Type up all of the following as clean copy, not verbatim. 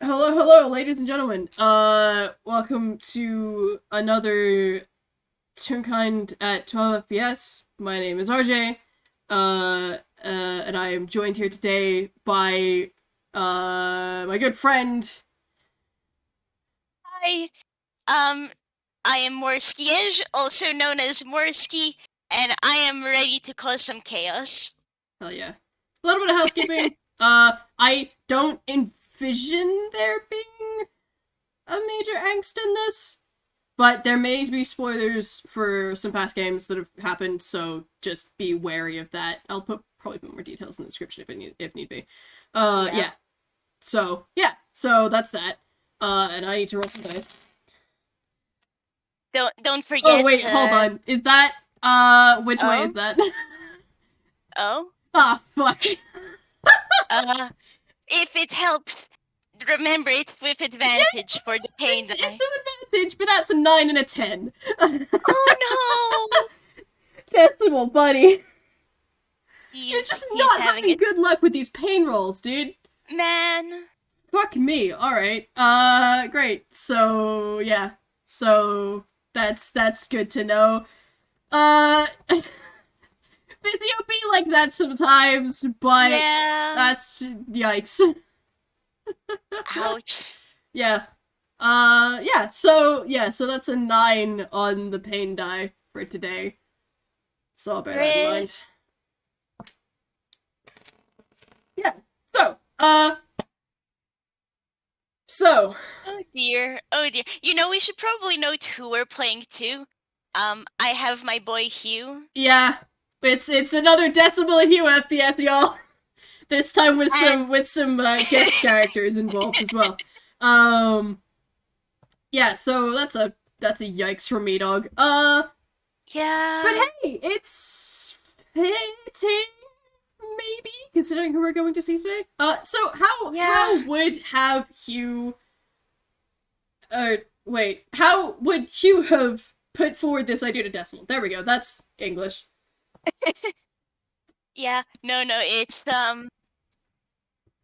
Hello, ladies and gentlemen. Welcome to another Toonkind at 12 FPS. My name is RJ, and I am joined here today by, my good friend. Hi, I am Morski, also known as Morski, and I am ready to cause some chaos. Hell yeah. A little bit of housekeeping. I don't envision there being a major angst in this. But there may be spoilers for some past games that have happened, so just be wary of that. I'll probably put more details in the description if need be. Yeah. So that's that. And I need to roll some dice. Don't Oh forget. wait, hold on. Is that which way is Oh, that? oh. Ah, fuck. Uh, if it helps, remember it's with Yeah, advantage for the pain it's die. an advantage, but that's a 9 and a 10. Oh Decimal, buddy. no! You're just He's not having having it, good luck with these pain rolls, dude. man. Fuck me. All right. Great. So yeah. So that's good to know. Physio be like that sometimes, but Yeah. that's yikes. Ouch. Yeah. Yeah. So that's a 9 on the pain die for today. So I'll bear that in Great. mind. Yeah. So so Oh dear. Oh dear. You know, we should probably note who we're playing too. I have my boy Hugh. yeah, it's another Decimal and Hugh FPS, y'all. This time with And some guest characters involved as well. Um, yeah, so that's a yikes for me, dog. But yeah. hey, it's fitting, maybe considering who we're going to see today. So how Yeah. would have Hugh? Wait, how would Hugh have put forward this idea to Decimal? There we go. That's English. Yeah. No,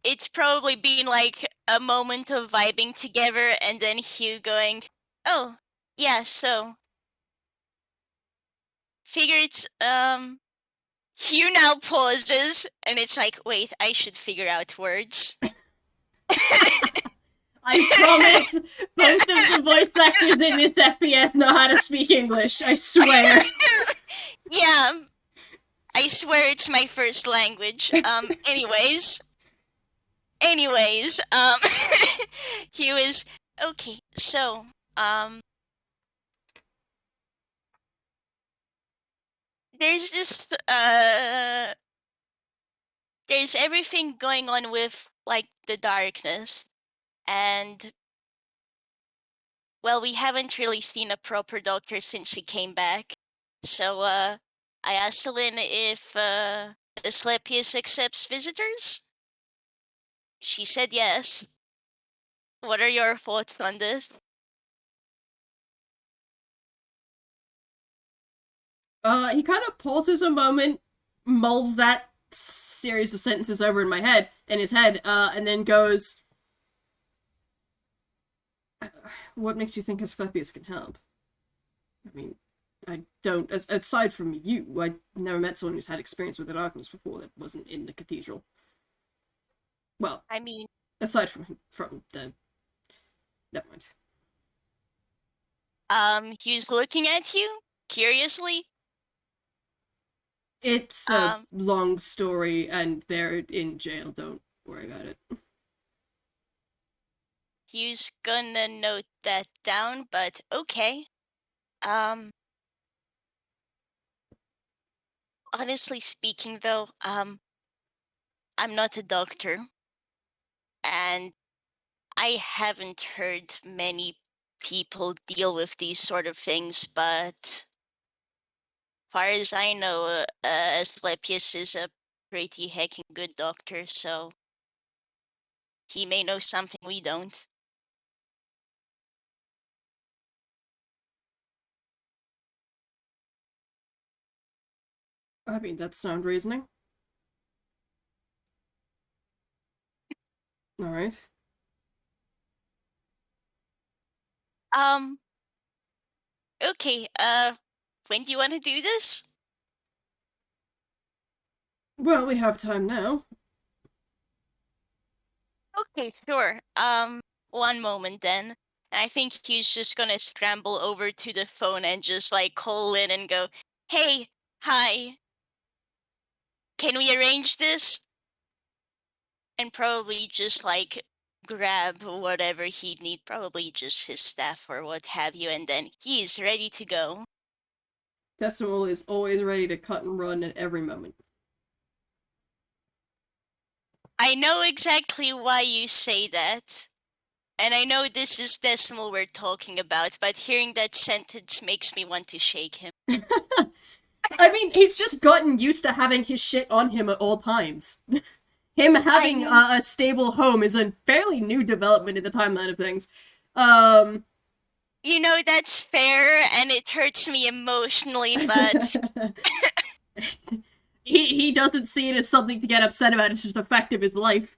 it's probably been like a moment of vibing together and then Hugh going, "Oh, yeah, so figure it's Hugh now pauses and it's like, "Wait, I should figure out words." I promise both of the voice actors in this FPS know how to speak English. I swear. Yeah, I swear it's my first language. Anyways, he was okay. So, um, there's this there's everything going on with like the darkness, and well, we haven't really seen a proper doctor since we came back. So, I asked Lynn if Asclepius accepts visitors. She said yes. What are your thoughts on this? He kind of pauses a moment, mulls that series of sentences over in his head, and then goes, "What makes you think Asclepius can help? I mean, I don't. Aside from you, I never met someone who's had experience with the darkness before that wasn't in the cathedral. Well, I mean, aside from the. Never mind. Hugh's looking at you curiously. It's a Um, long story, and they're in jail. Don't worry about it." Hugh's gonna note that down, but okay. Um, honestly speaking, though, I'm not a doctor, and I haven't heard many people deal with these sort of things, but far as I know, Asclepius is a pretty heckin' good doctor, so he may know something we don't. I mean, that's sound reasoning. All right. Um, okay, when do you want to do this? Well, we have time now. Okay, sure. One moment then. I think he's just gonna scramble over to the phone and just like call in and go, "Hey, hi, can we arrange this?" And probably just like grab whatever he'd need, probably just his staff or what have you, and then he's ready to go. Decimal is always ready to cut and run at every moment. I know exactly why you say that. And I know this is Decimal we're talking about, but hearing that sentence makes me want to shake him. I mean, he's just gotten used to having his shit on him at all times. Him I having know. a stable home is a fairly new development in the timeline of things. You know, that's fair, and it hurts me emotionally, but he doesn't see it as something to get upset about. It's just a fact of his life,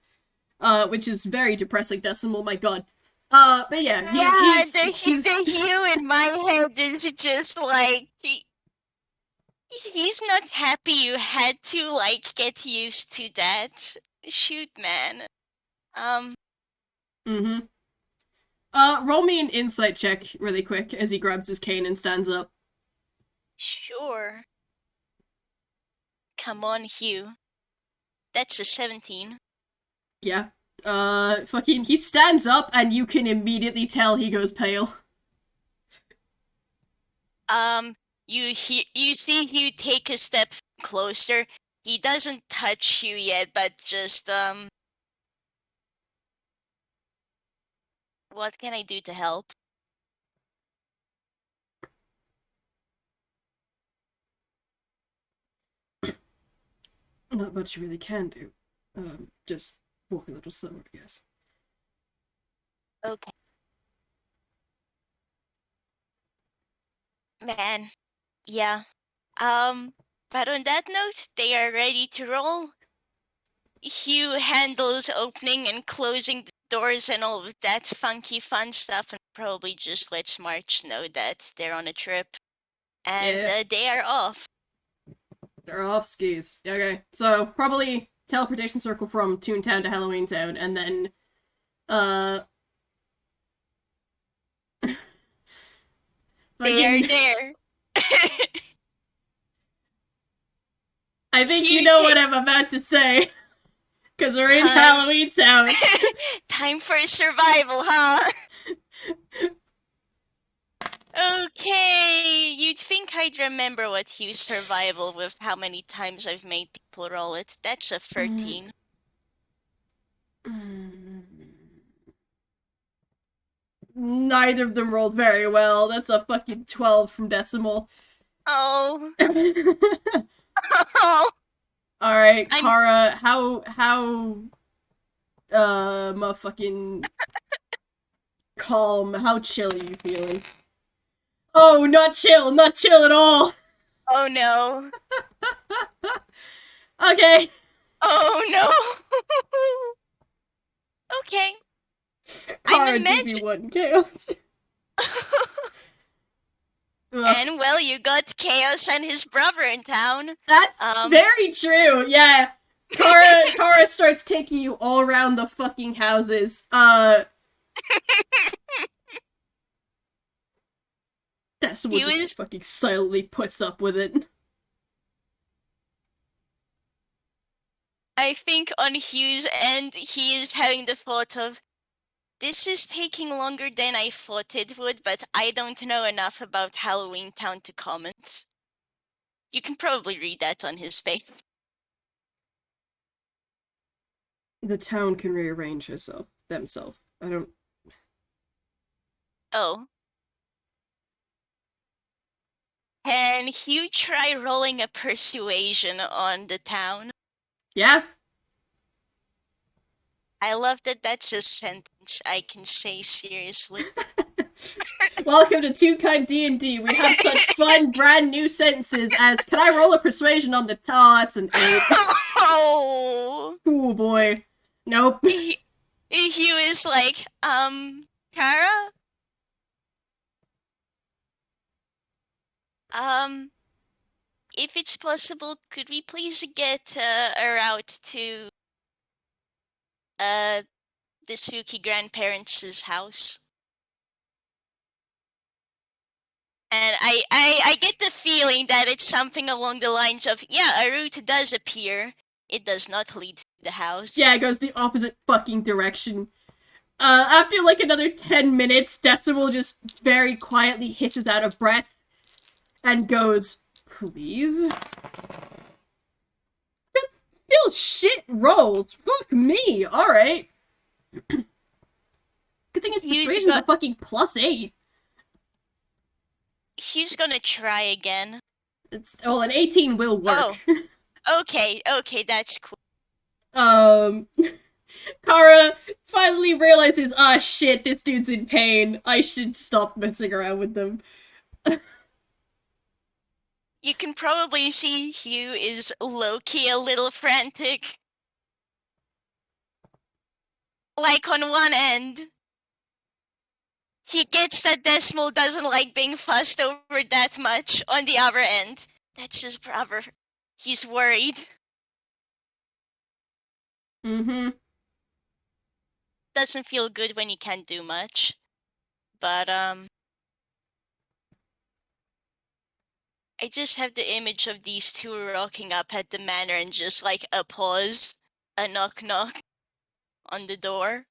which is very depressing. Decimal, my god. But yeah, yeah, he's the Hugh in my head is just like he's not happy you had to like get used to that. Shoot, man. Um, mm-hmm. Roll me an insight check really quick as he grabs his cane and stands up. sure. Come on, Hugh. That's a 17. Yeah. Fucking, he stands up and you can immediately tell he goes pale. You see Hugh take a step closer. He doesn't touch you yet, but just what can I do to help? Not much you really can do. Just walk a little slower, I guess. Okay, man. Yeah. Um, but on that note, they are ready to roll. Hugh handles opening and closing the doors and all of that funky fun stuff, and probably just lets March know that they're on a trip and Yeah, they are off. they're off skis. Okay, so probably teleportation circle from Toontown to Halloween Town, and then, uh, They are fucking, there. I think you Hugh know what take I'm about to say, because we're in time. Halloween Town. Time for survival, huh? Okay, you'd think I'd remember what Hugh's survival with how many times I've made people roll it. That's a 13. Neither of them rolled very well. That's a fucking 12 from Decimal. Oh. Alright, I'm Kara, motherfucking calm, how chill are you feeling? Oh, not chill at all! oh no. Okay. Oh no. Okay. I'm Kara, imagine DB1 chaos. Ugh. And well, you got Chaos and his brother in town. That's very true, yeah. Kara starts taking you all around the fucking houses. That's what He just was fucking silently puts up with it. I think on Hugh's end, he is having the thought of, this is taking longer than I thought it would, but I don't know enough about Halloween Town to comment. You can probably read that on his face. The town can rearrange themselves. I don't. Oh. Can Hugh try rolling a persuasion on the town? Yeah? I love that that's a sentence I can say seriously. Welcome to Toonkind D&D. We have such fun, brand new sentences as, can I roll a persuasion on the that's an 8. Oh! Oh boy. Nope. Hugh is like, Kara? Um, if it's possible, could we please get a route to uh the Suki grandparents' house? And I get the feeling that it's something along the lines of, yeah, a route does appear. It does not lead to the house. Yeah, it goes the opposite fucking direction. After like another 10 minutes, Decimal just very quietly hisses out of breath and goes, please? That's still shit rolls. Fuck me. Alright. Good thing his persuasion's a fucking +8. Hugh's gonna try again. An 18 will work. Oh. Okay, that's cool. Kara finally realizes, ah shit, this dude's in pain. I should stop messing around with them. You can probably see Hugh is low-key a little frantic. Like, on one end, he gets that Decimal doesn't like being fussed over that much. On the other end, that's his brother. He's worried. Mm-hmm. Doesn't feel good when you can't do much. But, I just have the image of these two rocking up at the manor and just, like, a pause. A knock-knock on the door.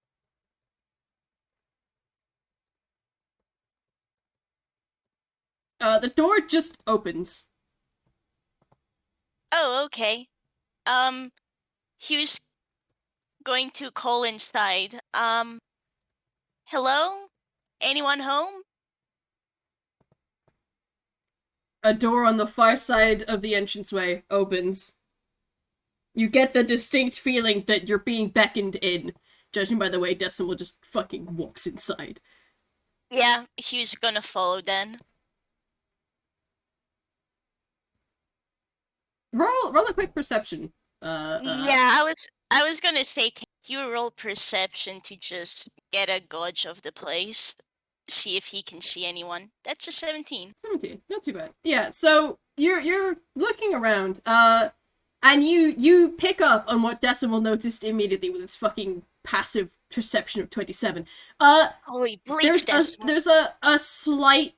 The door just opens. Oh, okay. Hugh's going to call inside. Hello? Anyone home? A door on the far side of the entranceway opens. You get the distinct feeling that you're being beckoned in. Judging by the way Decimal just fucking walks inside. Yeah, Hugh's gonna follow then. Roll a quick perception. Yeah, I was gonna say, can you roll perception to just get a gauge of the place? See if he can see anyone. That's a 17. 17, not too bad. Yeah, so you're looking around, and you pick up on what Decimal noticed immediately with his fucking passive perception of 27. Holy bleep, Decimal. There's a slight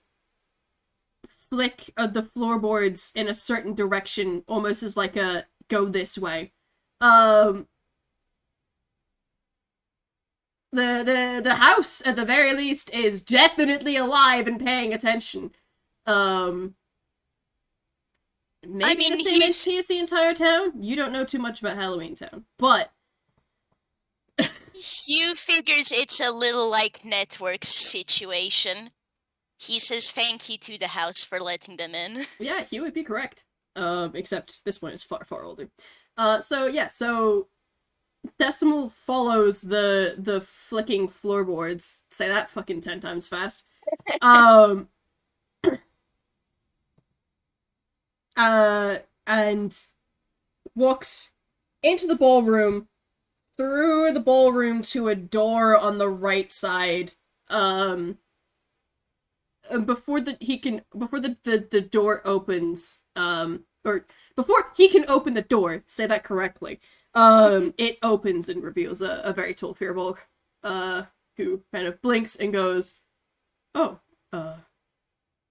flick of the floorboards in a certain direction, almost as like a go this way. The house at the very least is definitely alive and paying attention. Maybe I mean, the same entity as the entire town. You don't know too much about Halloween Town, but Hugh figures it's a little like network situation. He says thank you to the house for letting them in. Yeah, Hugh would be correct. Except this one is far, far older. So Decimal follows the flicking floorboards. Say that fucking 10 times fast. And walks into the ballroom, through the ballroom to a door on the right side. Before the door opens, or before he can open the door, say that correctly. It opens and reveals a very tall Firbolg, who kind of blinks and goes, "Oh,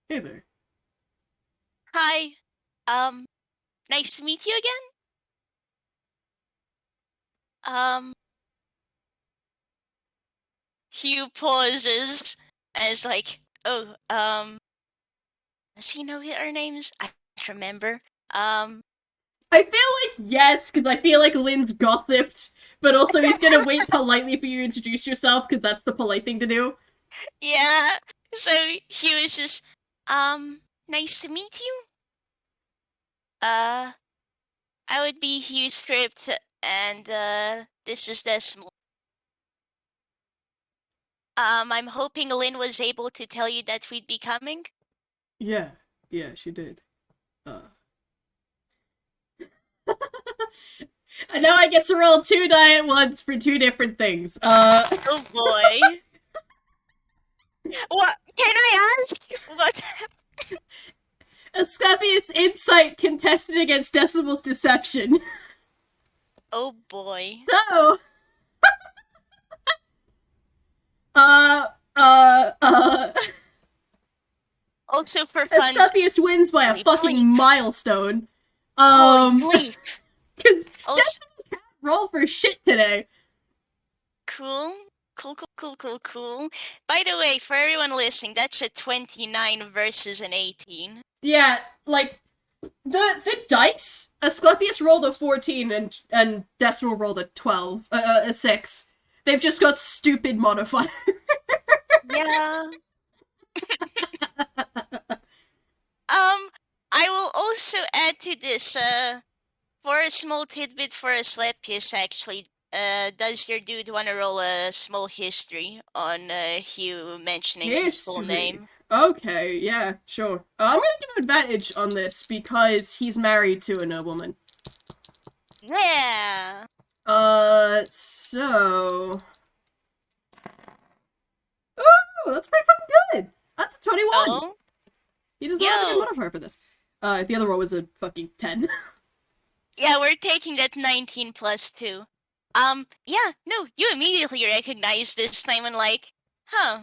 hey there." Hi. Nice to meet you again. Hugh pauses and is like, oh, does he know our names? I can't remember. I feel like yes, because I feel like Lynn's gossiped, but also he's gonna wait politely for you to introduce yourself, because that's the polite thing to do. Yeah, so Hugh is just, nice to meet you. I would be Hugh Script, and, this is Decimal. I'm hoping Lynn was able to tell you that we'd be coming. Yeah, she did. I know I get to roll 2 die at once for 2 different things. Oh boy. What? Can I ask? What? Asclepius' insight contested against Decimal's deception. Oh boy. So, uh, uh, uh, Also for fun. Asclepius wins by a Holy fucking bleep. milestone. Holy bleep. Because Also, Decimal can't roll for shit today. cool. Cool. By the way, for everyone listening, that's a 29 versus an 18. Yeah, like, the dice, Asclepius rolled a 14 and Decimal rolled a 12, a 6. They've just got stupid modifiers. Yeah. I will also add to this, for a small tidbit for Asclepius, actually, does your dude want to roll a small history on Hugh mentioning his full name? Okay, yeah, sure. I'm gonna give him advantage on this because he's married to a nobleman. Yeah. So... Ooh, that's pretty fucking good! That's a 21! Oh? He does not have a good Yo. modifier for this. The other roll was a fucking 10. Yeah, we're taking that 19 plus 2. Yeah, no, you immediately recognize this time and like, huh,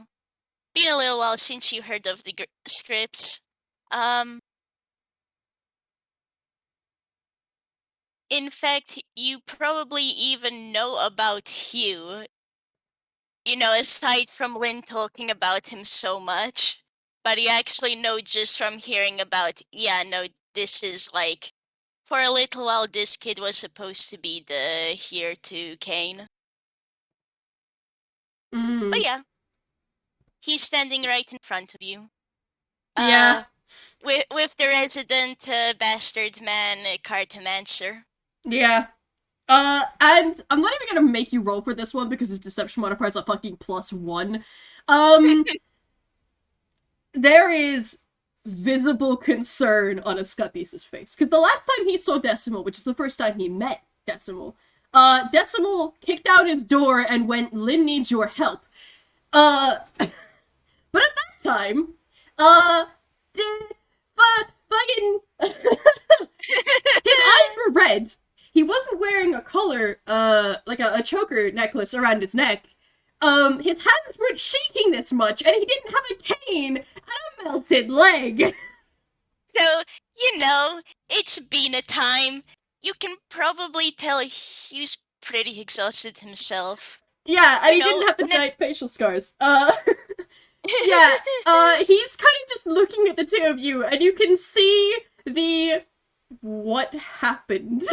been a little while since you heard of the scripts. In fact, you probably even know about Hugh. You know, aside from Lynn talking about him so much. But you actually know just from hearing about, yeah, no, this is like, for a little while, this kid was supposed to be the heir to Cain. But yeah, he's standing right in front of you. Yeah. With the resident bastard man, Cartomancer. Yeah. And I'm not even gonna make you roll for this one because his deception modifier is a fucking +1. There is visible concern on Asclepius' face. Because the last time he saw Decimal, which is the first time he met Decimal, Decimal kicked out his door and went, Lynn needs your help. But at that time, fucking... his eyes were red. He wasn't wearing a collar, like a choker necklace around his neck. His hands weren't shaking this much, and he didn't have a cane and a melted leg. So, you know, it's been a time. You can probably tell he's pretty exhausted himself. Yeah, and he didn't have the giant facial scars. Yeah, he's kind of just looking at the two of you, and you can see the what happened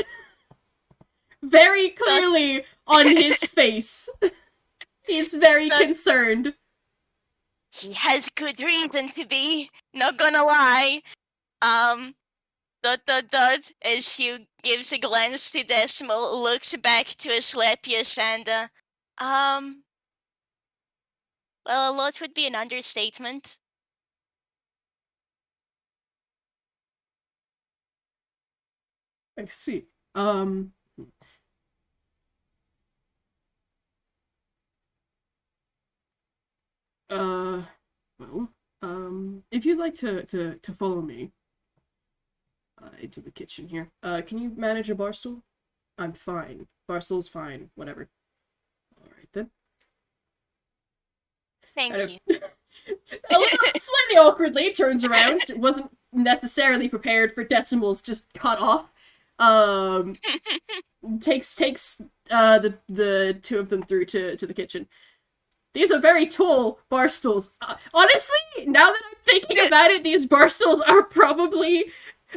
very clearly on his face. He's very concerned. He has good reason to be, not gonna lie. As Hugh gives a glance to Decimal, looks back to Asclepius and, well, a lot would be an understatement. I see. Well, if you'd like to follow me, into the kitchen here, can you manage a bar stool? I'm fine. Bar stool's fine. Whatever. Alright then. Thank you. A little slightly awkwardly turns around. Wasn't necessarily prepared for Decimal's just cut off. Takes the two of them through to the kitchen. These are very tall bar stools. Honestly, now that I'm thinking about it, these bar stools are probably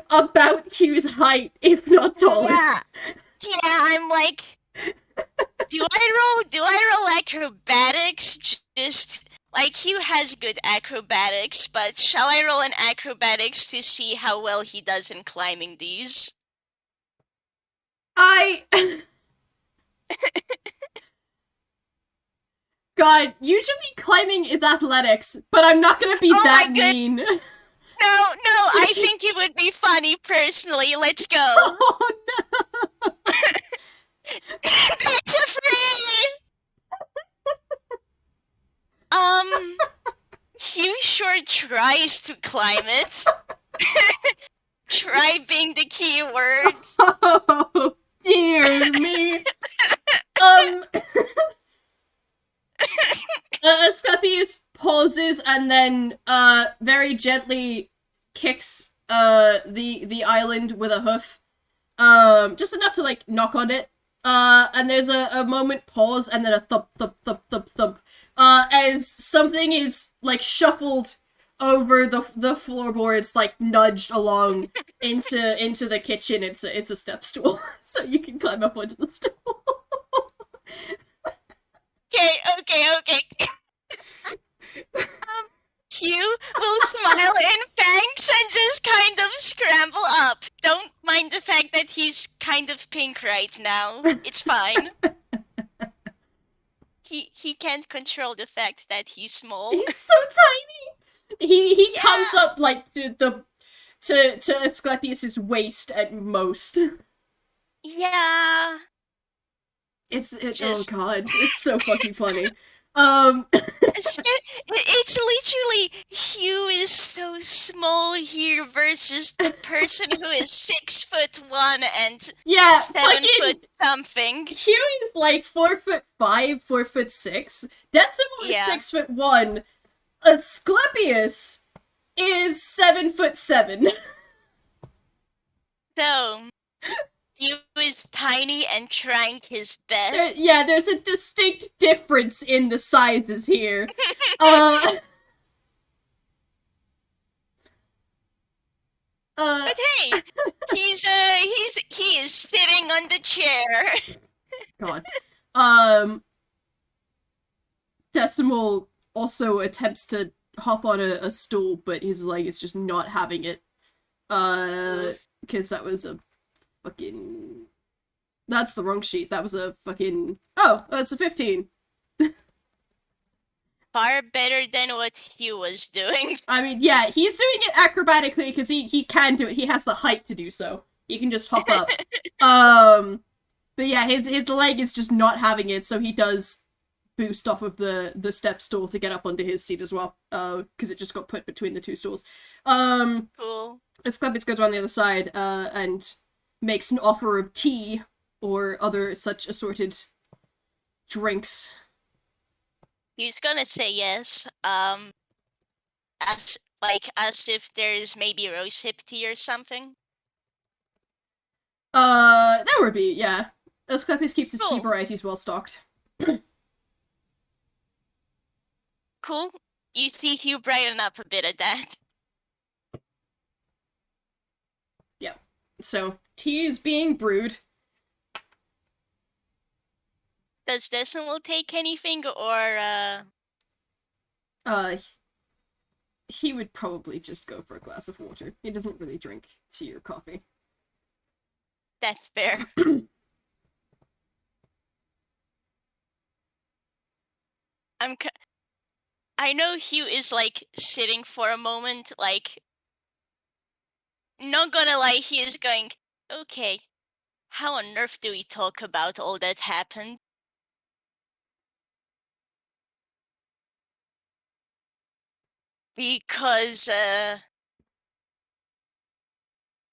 about Hugh's height, if not taller. Yeah, I'm like, do I roll acrobatics? Just like Hugh has good acrobatics, but shall I roll an acrobatics to see how well he does in climbing these? God, usually climbing is athletics, but I'm not gonna be that mean. No, I think it would be funny personally. Let's go. Oh no! It's a free! Hugh sure tries to climb it. describing the keyword. Oh, dear me. Asclepius pauses and then very gently kicks the island with a hoof. Just enough to like knock on it. And there's a moment pause and then a thump thump thump thump thump. As something is like shuffled over the floorboards, like nudged along into the kitchen. It's a step stool, so you can climb up onto the stool. Okay. Hugh will smile in thanks and just kind of scramble up. Don't mind the fact that he's kind of pink right now. It's fine. He can't control the fact that he's small. He's so tiny. He comes up like to Asclepius's waist at most. Yeah. Oh god, it's so fucking funny. It's literally Hugh is so small here versus the person who is 6'1" and 7 foot something. Hugh is like 4'5", 4'6". Decimal is 6'1". Asclepius is 7'7". So Hugh is tiny and trying his best. There's a distinct difference in the sizes here. But hey, he is sitting on the chair. God. Decimal also attempts to hop on a stool, but his leg is just not having it. Because that was a fucking... That's the wrong sheet. That was a fucking... Oh, that's a 15. Far better than what Hugh was doing. I mean, yeah, he's doing it acrobatically because he can do it. He has the height to do so. He can just hop up. But yeah, his leg is just not having it, so he does boost off of the step stool to get up onto his seat as well. Because it just got put between the two stools. Cool. Asclepius goes around the other side, and makes an offer of tea or other such assorted drinks. He's gonna say yes. As if there's maybe rosehip tea or something. That would be, yeah. Asclepius keeps his tea varieties well stocked. Cool. You see Hugh brighten up a bit at that. Yeah. So, tea is being brewed. Does Decimal take anything, or, he would probably just go for a glass of water. He doesn't really drink tea or coffee. That's fair. I know Hugh is, like, sitting for a moment, like... Not gonna lie, he is going, okay, how on earth do we talk about all that happened? Because,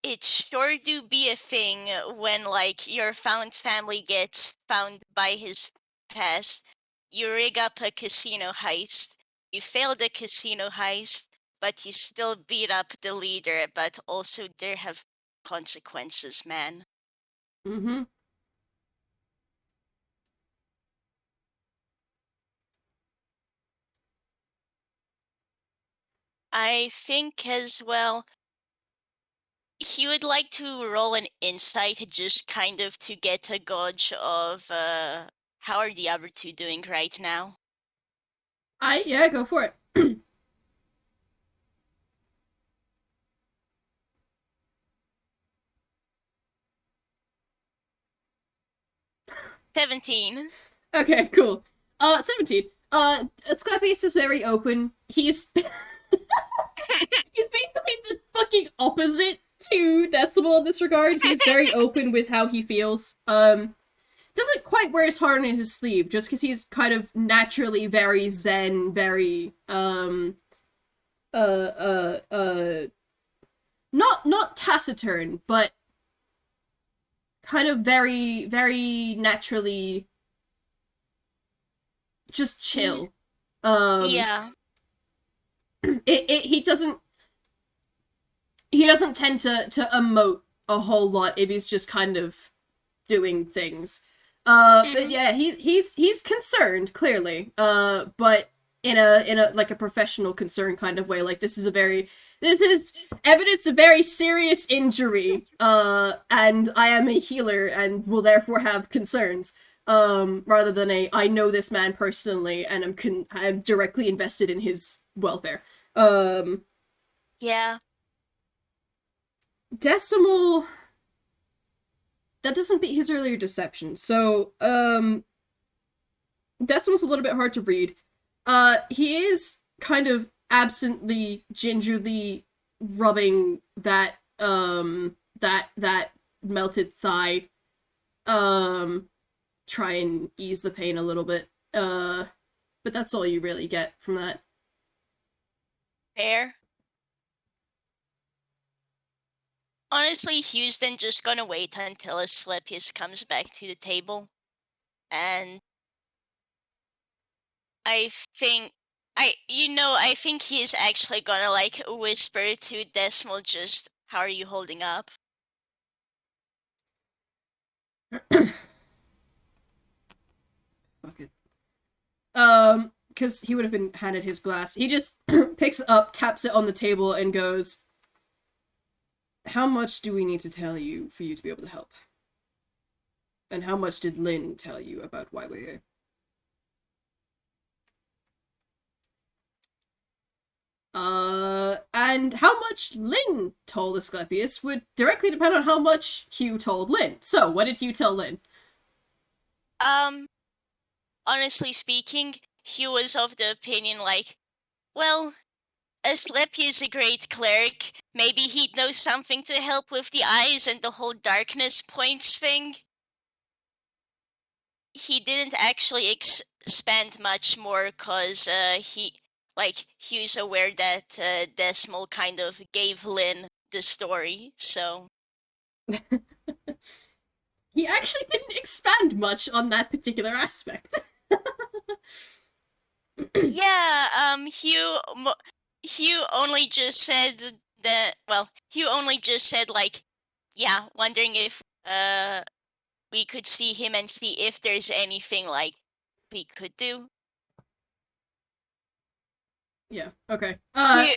it sure do be a thing when, like, your found family gets found by his past. You rig up a casino heist. You fail the casino heist, but you still beat up the leader, but also there have consequences, man. Mm-hmm. I think as well, he would like to roll an insight just kind of to get a gauge of how are the other two doing right now. Yeah, go for it. 17. Okay, cool. 17. Asclepius is very open. He's he's basically the fucking opposite to Decimal in this regard. He's very open with how he feels. Doesn't quite wear his heart on his sleeve, just because he's kind of naturally very zen, very, not taciturn, but kind of very naturally just chill. Um, Yeah. he doesn't tend to emote a whole lot if he's just kind of doing things. But Mm-hmm. yeah, he's concerned clearly. But in a like a professional concern kind of way. Like this is evidence of very serious injury. And I am a healer and will therefore have concerns. Rather than a I know this man personally and I'm directly invested in his welfare. Um, Yeah. Decimal that doesn't beat his earlier deception. So, Decimal's a little bit hard to read. He is kind of absently, gingerly rubbing that melted thigh. Um, Try and ease the pain a little bit. But that's all you really get from that. Fair. Honestly, Hugh's then just gonna wait until Asclepius comes back to the table. And I think I think he's actually gonna like whisper to Decimal just, how are you holding up? Fuck it. Because he would have been handed his glass. He just picks it up, taps it on the table, and goes, how much do we need to tell you for you to be able to help? And how much did Lynn tell you about why we're here? And how much Lynn told Asclepius would directly depend on how much Hugh told Lynn. So, what did Hugh tell Lynn? Um, Honestly speaking, Hugh was of the opinion like, well, Asclepius is a great cleric. Maybe he'd know something to help with the eyes and the whole darkness points thing. He didn't actually expand much more because Hugh's aware that Decimal kind of gave Lynn the story, so He actually didn't expand much on that particular aspect. yeah. Hugh only just said that. Well, Hugh only just said like, yeah, wondering if we could see him and see if there's anything like we could do. Yeah, okay.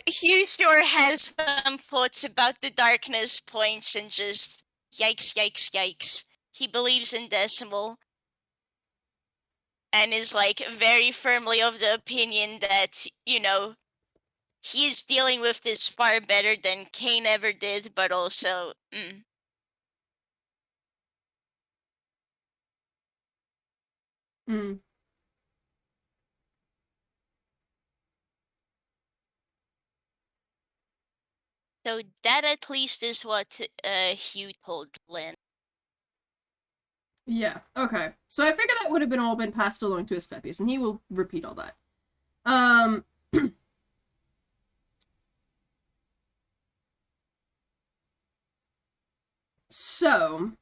Hugh sure has some thoughts about the darkness points and just yikes, yikes, yikes. He believes in Decimal and is like very firmly of the opinion that, he is dealing with this far better than Kane ever did, but also, Mm, so that at least is what Hugh told Lynn. yeah, okay. So I figure that would have been all been passed along to Asclepius, and he will repeat all that. Um, so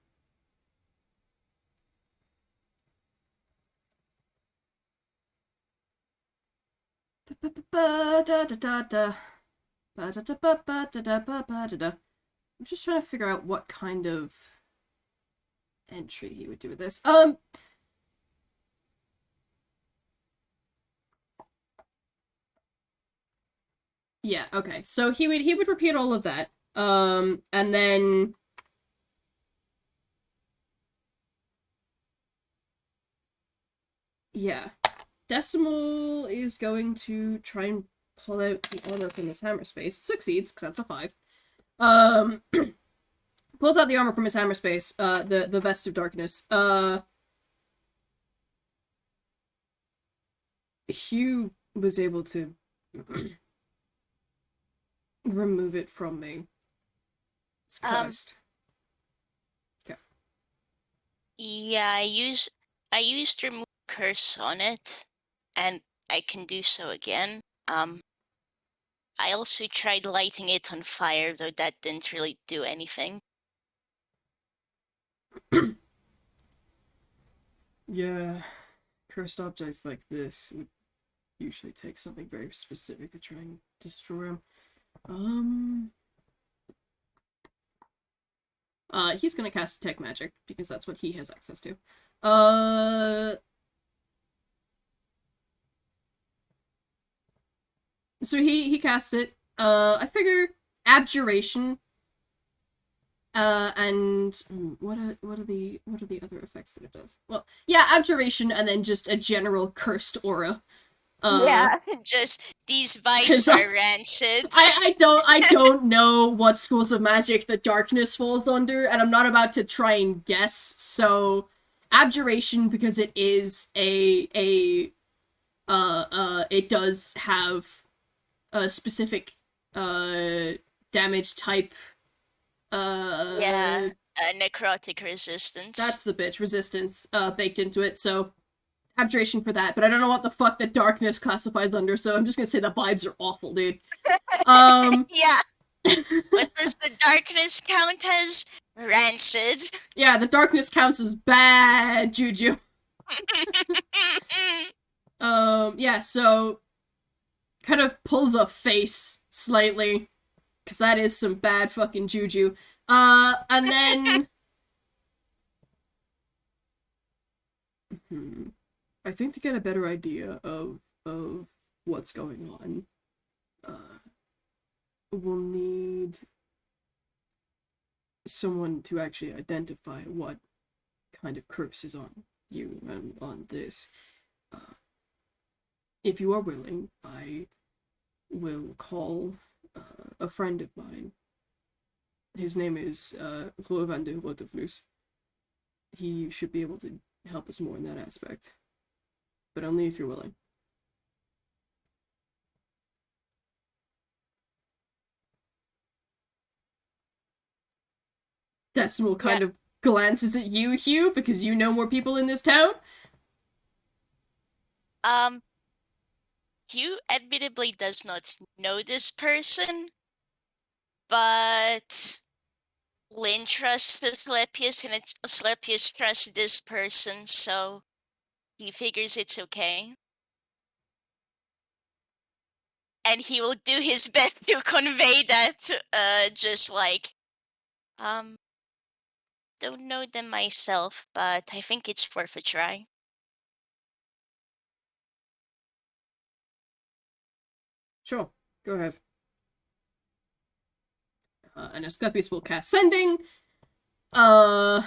I'm just trying to figure out what kind of entry he would do with this. Yeah, okay. So he would repeat all of that. And then yeah. Decimal is going to try and pull out the armor from his hammer space. Succeeds, because that's a 5. Um Pulls out the armor from his hammer space, the vest of darkness. Hugh was able to remove it from me. It's cursed. Okay. Yeah, I used remove curse on it, and I can do so again. I also tried lighting it on fire, though that didn't really do anything. Yeah, cursed objects like this would usually take something very specific to try and destroy them. He's gonna cast Detect Magic, because that's what he has access to. So he casts it. I figure Abjuration. And what are the other effects that it does? Well, yeah, Abjuration, and then just a general cursed aura. Yeah, just these vibes are rancid. I don't know what schools of magic the darkness falls under, and I'm not about to try and guess. So, Abjuration, because it is it does have a specific damage type. Yeah, necrotic resistance. That's the bitch resistance baked into it. So abjuration for that, but I don't know what the fuck the darkness classifies under, so I'm just gonna say the vibes are awful, dude. Yeah. But does the darkness count as rancid? Yeah, the darkness counts as bad juju. Yeah, so kind of pulls a face slightly, because that is some bad fucking juju. And then I think to get a better idea of what's going on, we'll need someone to actually identify what kind of curse is on you and on this. If you are willing, I will call a friend of mine. His name is Roel van de Rotevloes. He should be able to help us more in that aspect, but only if you're willing. Decimal kind of glances at you, Hugh, because you know more people in this town. Hugh admittedly does not know this person, but Lynn trusts Asclepius, and Asclepius trusts this person, so he figures it's okay. And he will do his best to convey that, just like, don't know them myself, but I think it's worth a try. Sure, go ahead. And Asclepius will cast Sending. Fucking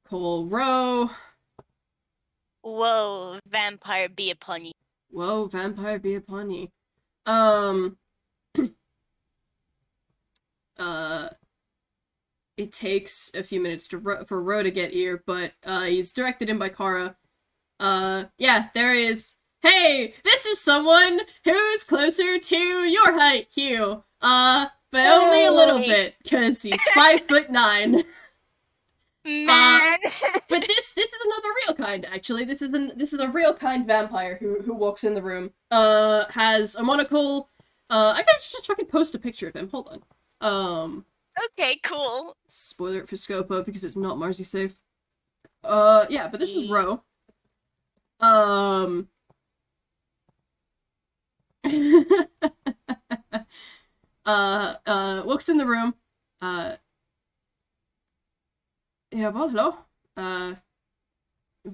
call Ro. Whoa, vampire be upon you. Whoa, vampire be upon ye. It takes a few minutes for Ro to get here, but he's directed in by Kara. Yeah, there is. Hey, this is someone who's closer to your height, Hugh. But only a little bit, because he's 5'9". Man. But this is another real kind, actually. This is a real kind vampire who walks in the room. Has a monocle. I gotta just fucking post a picture of him. Hold on. Okay, cool. Spoiler it for Scopo because it's not Marzi safe. Yeah, but this is Ro. Walks in the room. Yeah, well, hello.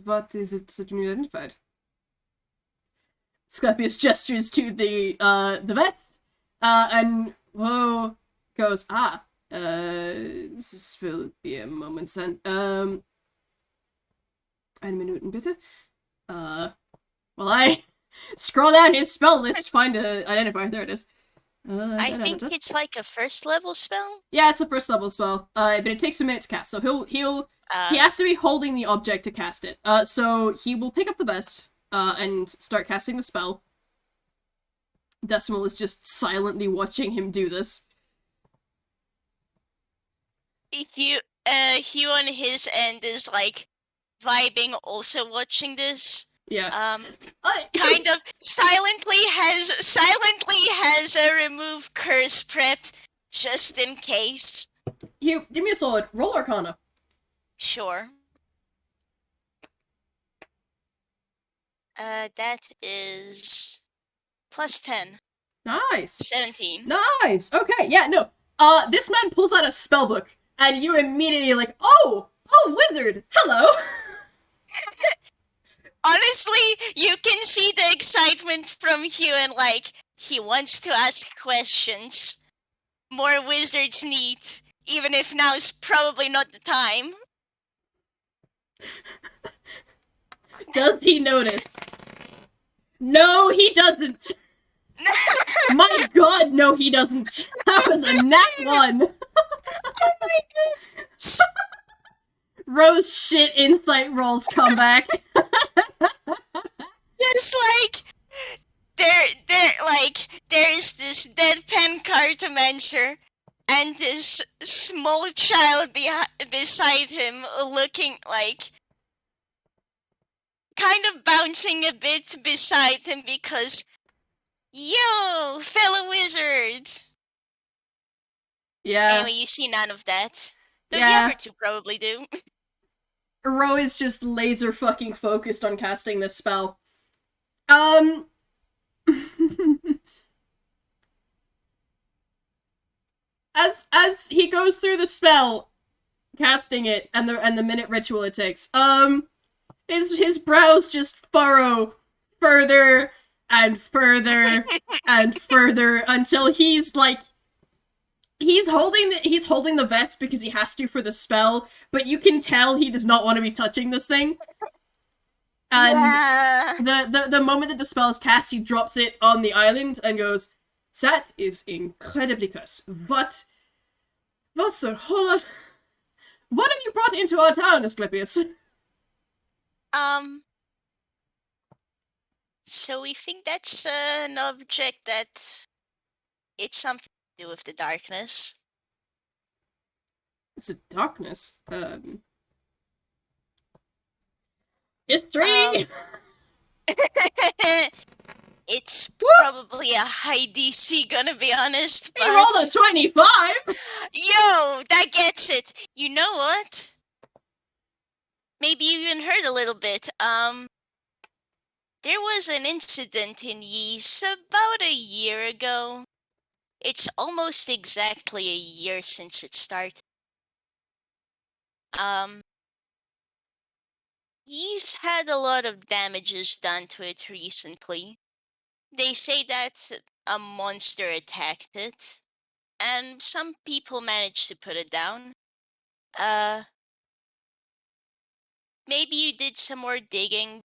What is it that you need identified? Scorpius gestures to the vest, and Ro goes, this will be a moment, son. Eine Minuten, bitte. Well, I scroll down his spell list to find a identifier. There it is. I think it's like a first level spell. Yeah, it's a first level spell. But it takes a minute to cast, so he has to be holding the object to cast it. So he will pick up the vest, and start casting the spell. Decimal is just silently watching him do this. Hugh on his end is like vibing, also watching this. Yeah. Kind of silently has a remove curse prep just in case. Hugh, give me a solid. Roll Arcana. Sure. That is plus 10. Nice. 17. Nice. Okay. Yeah. No. This man pulls out a spell book, and you immediately like, oh, wizard. Hello. Honestly, you can see the excitement from Hugh and like he wants to ask questions. More wizards need, even if now's probably not the time. Does he notice? No, he doesn't. My God, no, he doesn't. That was a nat one. Oh my goodness. Rose shit insight rolls come back. Just like there's this deadpan cartomancer and this small child beside him looking like kind of bouncing a bit beside him because yo, fellow wizard. Yeah. Anyway, you see none of that. Though Yeah. the other two probably do. Ro is just laser fucking focused on casting this spell. As he goes through the spell, casting it, and the minute ritual it takes, his brows just furrow further and further and further until he's like he's holding the vest because he has to for the spell, but you can tell he does not want to be touching this thing. And Yeah. the moment that the spell is cast, he drops it on the island and goes, "That is incredibly cursed. What, Sir Holla? What have you brought into our town, Asclepius?" So we think that's an object that it's something to do with the darkness. It's a darkness. History. It's probably a high DC, gonna be honest. He rolled a 25. Yo, that gets it. You know what? Maybe you even heard a little bit. There was an incident in Ys about a year ago. It's almost exactly a year since it started. Ys had a lot of damages done to it recently. They say that a monster attacked it, and some people managed to put it down. Maybe you did some more digging,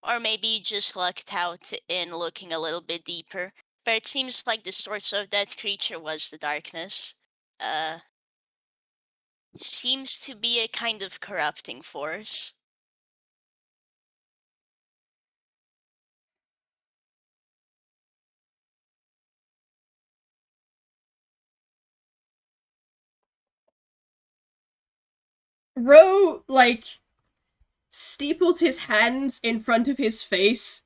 or maybe you just lucked out in looking a little bit deeper. But it seems like the source of that creature was the darkness. Seems to be a kind of corrupting force. Ro, like, steeples his hands in front of his face,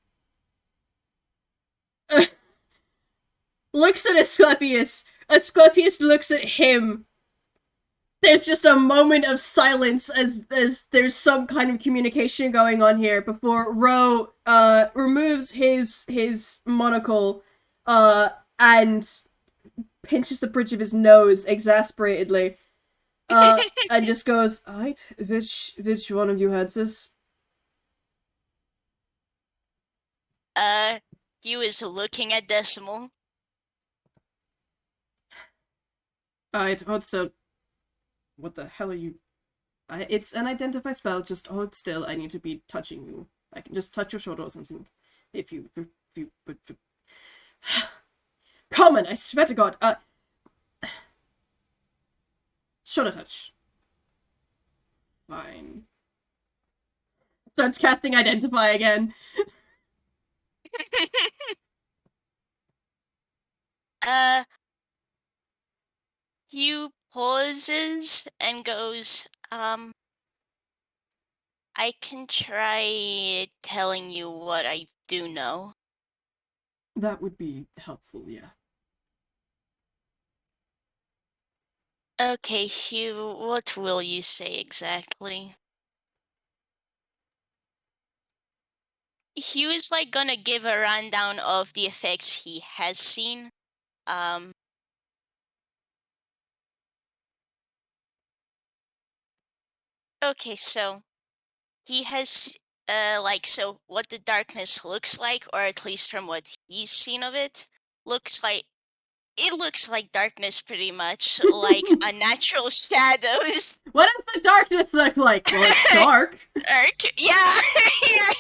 looks at Asclepius. Asclepius looks at him. There's just a moment of silence as there's some kind of communication going on here before Ro removes his monocle and pinches the bridge of his nose exasperatedly. And just goes, "Alright, which one of you had this?" Hugh is looking at Decimal. Alright, hold so. What the hell are you? It's an identify spell, just hold still. I need to be touching you. I can just touch your shoulder or something. If you. Common, I swear to God. Shoulder touch. Fine. Starts casting identify again. Hugh pauses and goes, I can try telling you what I do know. That would be helpful, yeah. Okay, Hugh, what will you say exactly? Hugh is like gonna give a rundown of the effects he has seen. Um, okay, so he has so what the darkness looks like, or at least from what he's seen of it, looks like it looks like darkness pretty much, like unnatural shadows. What does the darkness look like? Well, it's dark. Yeah, yeah,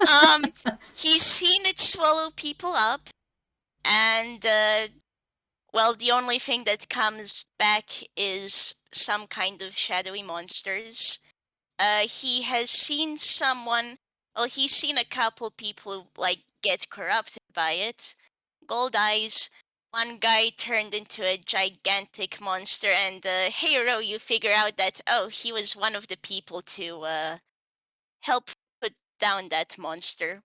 yeah. He's seen it swallow people up, and well, the only thing that comes back is some kind of shadowy monsters. He has seen someone. Well, he's seen a couple people like get corrupted by it. Gold eyes. One guy turned into a gigantic monster, and hero, you figure out that he was one of the people to help put down that monster.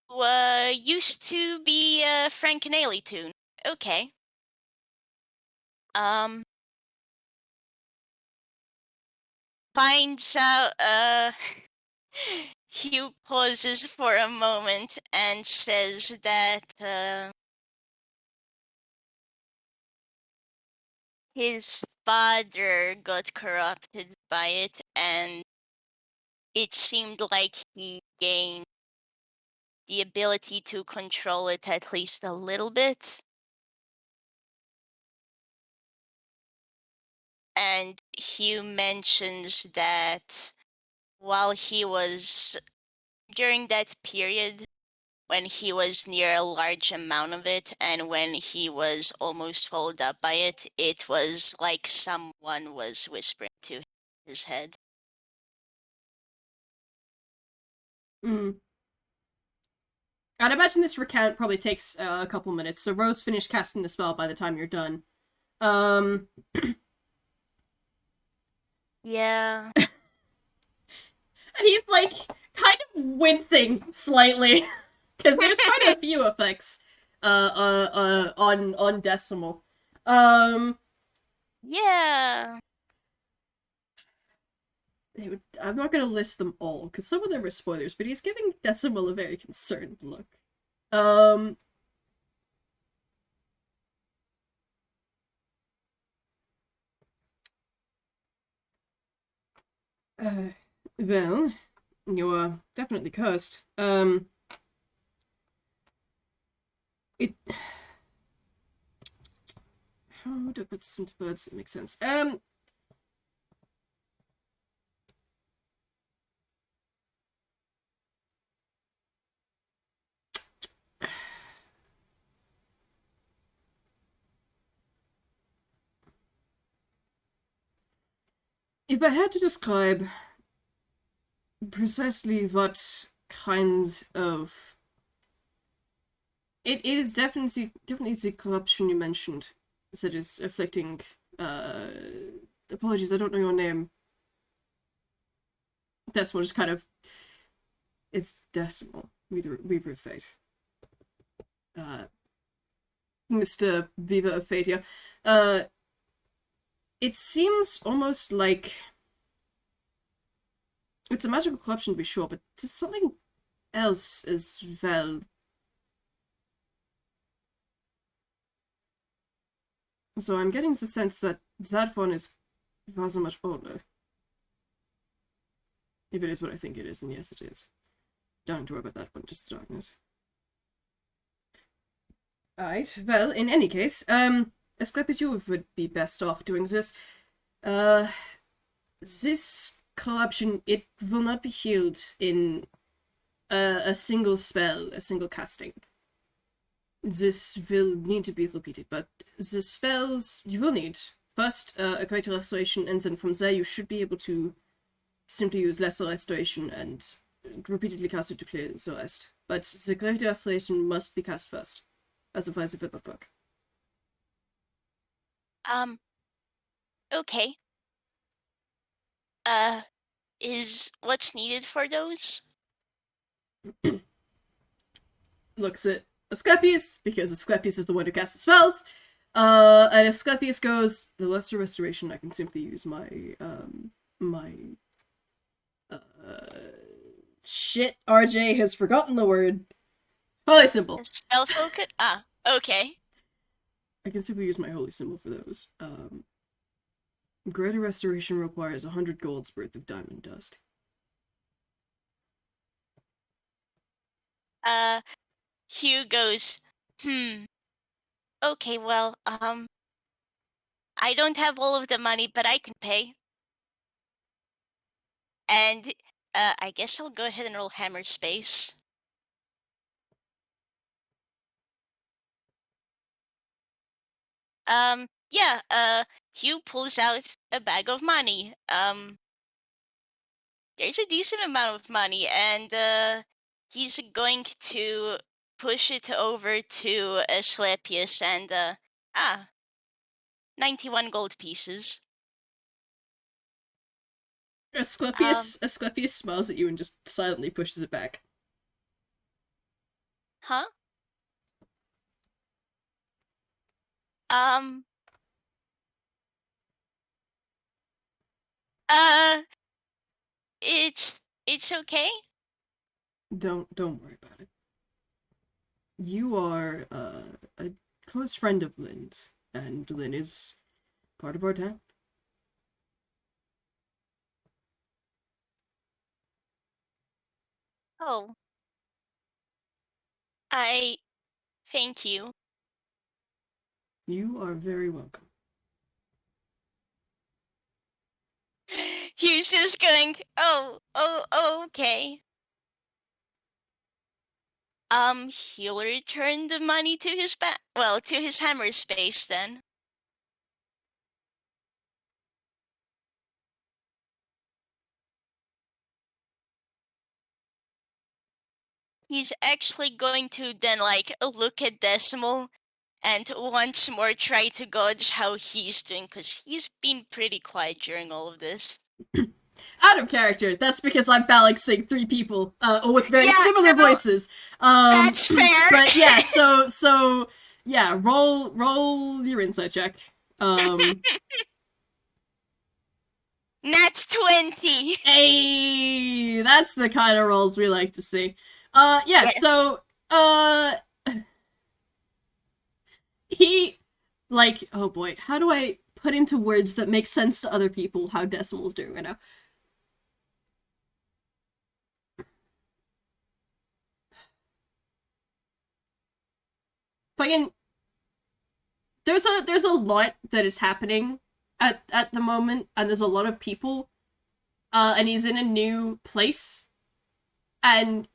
Who used to be Frank and Ailey tune. Okay. Um, finds out. Hugh pauses for a moment and says that his father got corrupted by it, and it seemed like he gained the ability to control it at least a little bit. And Hugh mentions that while he was during that period when he was near a large amount of it and when he was almost swallowed up by it, it was like someone was whispering to his head. Mm. I'd imagine this recount probably takes a couple minutes, so Rose finished casting the spell by the time you're done. Um, Yeah. and he's like kind of wincing slightly because there's quite a few effects on Decimal. Um, Yeah. I'm not gonna list them all because some of them are spoilers, but he's giving Decimal a very concerned look. Um, uh, well, you're definitely cursed. It. How do I put this into words that make sense? If I had to describe precisely what kind of it is definitely the corruption you mentioned that is afflicting apologies, I don't know your name. Decimal just kind of it's Decimal. Weaver of Fate. Uh Mr. Viva of Fate here. Uh it seems almost like it's a magical corruption to be sure, but there's something else as well. So I'm getting the sense that that one is rather much older. If it is what I think it is, then yes, it is. Don't have to worry about that one, just the darkness. Alright, well, in any case, Asclepius, you would be best off doing this. Uh, this corruption, it will not be healed in a single spell, a single casting. This will need to be repeated, but the spells you will need, first, a greater restoration, and then from there you should be able to simply use lesser restoration and repeatedly cast it to clear the rest. But the greater restoration must be cast first. Otherwise it will not work. Um. Okay. Uh. is what's needed for those? Looks at Asclepius, because Asclepius is the one who casts the spells. And Asclepius goes, the lesser restoration, I can simply use my, shit, RJ has forgotten the word. Holy symbol. A spell focus? Ah, okay. I can simply use my holy symbol for those. Greater restoration requires 100 gold's worth of diamond dust. Hugh goes, okay, well, I don't have all of the money, but I can pay. And, I guess I'll go ahead and roll hammer space. Yeah, Hugh pulls out a bag of money. There's a decent amount of money, and, he's going to push it over to Asclepius and, 91 gold pieces. Asclepius smiles at you and just silently pushes it back. Huh? Um, uh, it's okay. Don't worry about it. You are a close friend of Lynn's, and Lynn is part of our town. Oh, I thank you. You are very welcome. He's just going, oh, okay. He'll return the money to his to his hammer space then. He's actually going to then like look at Decimal and once more try to gauge how he's doing because he's been pretty quiet during all of this. Out of character. That's because I'm balancing three people, with very similar no, voices. That's fair. But yeah, so yeah, roll your insight check. Nat 20. Hey, that's the kind of rolls we like to see. Yeah, Yes. so, he, like, oh boy, how do I put into words that make sense to other people how Decimal's doing right now? Fucking, there's a lot that is happening at the moment, and there's a lot of people, and he's in a new place, and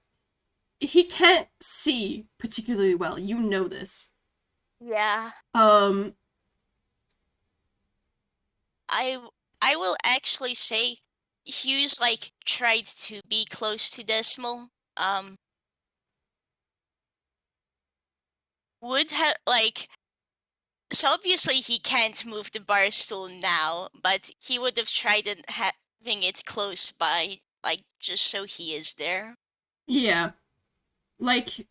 he can't see particularly well. You know this. Yeah. Um, I will actually say Hughes like tried to be close to Decimal. Would have like so obviously he can't move the bar stool now, but he would have tried and having it close by, like just so he is there. yeah, like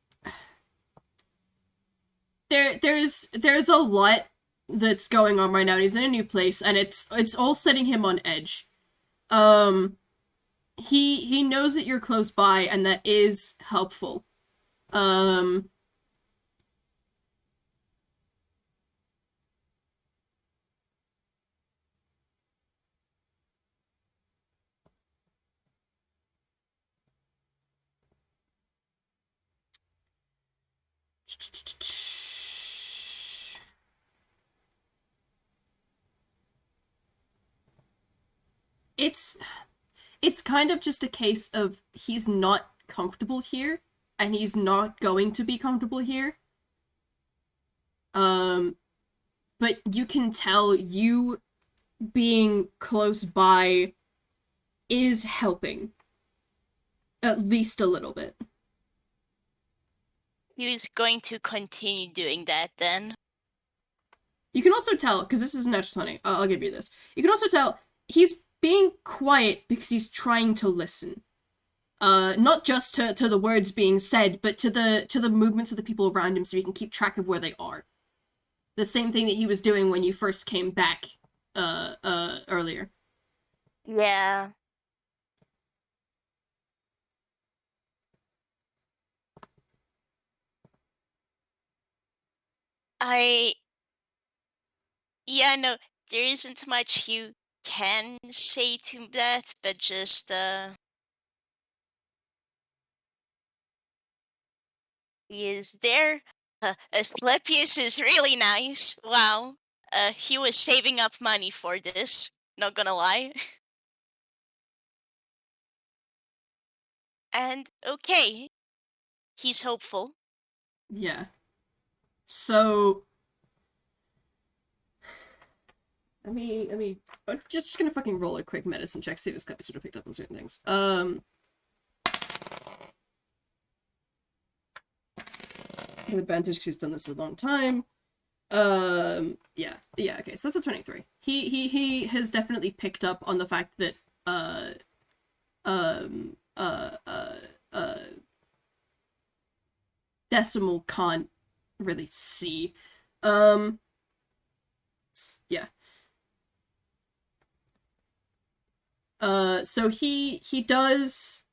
there's a lot that's going on right now. He's in a new place, and it's all setting him on edge. Um, he knows that you're close by, and that is helpful. Um, it's it's kind of just a case of he's not comfortable here, and he's not going to be comfortable here. Um, but you can tell you being close by is helping, at least a little bit. He's going to continue doing that then. You can also tell, because this is natural 20, I'll give you this. You can also tell he's being quiet because he's trying to listen. Not just to the words being said, but to the movements of the people around him so he can keep track of where they are. The same thing that he was doing when you first came back, earlier. Yeah. I Yeah, no, there isn't much you can say to that, but just he is there. Asclepius is really nice. Wow. He was saving up money for this. Not gonna lie. And okay, he's hopeful. Yeah. So I'm just gonna fucking roll a quick medicine check, see if his Asclepius would have picked up on certain things. With advantage because he's done this a long time. Yeah, okay, so that's a 23. He has definitely picked up on the fact that, um, uh, uh, uh, Decimal can't really see. Um, yeah. So he does,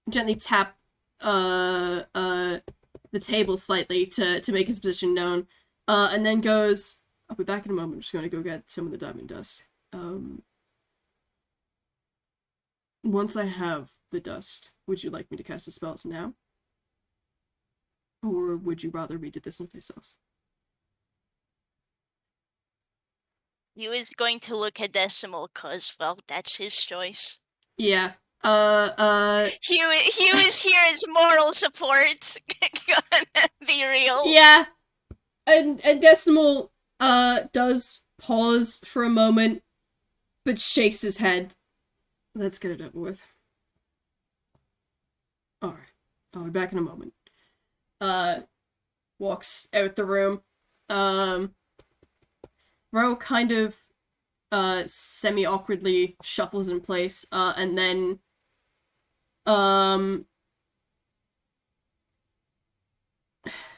gently tap, the table slightly to make his position known, and then goes, I'll be back in a moment, I'm just gonna go get some of the diamond dust. Once I have the dust, would you like me to cast the spells now? Or would you rather we did this someplace else? He was going to look at Decimal, cause, well, that's his choice. Yeah. He was here as moral support. Gonna be real. Yeah. And Decimal, does pause for a moment, but shakes his head. Let's get it over with. Alright. I'll be back in a moment. Walks out the room. Ro kind of, semi-awkwardly shuffles in place, and then,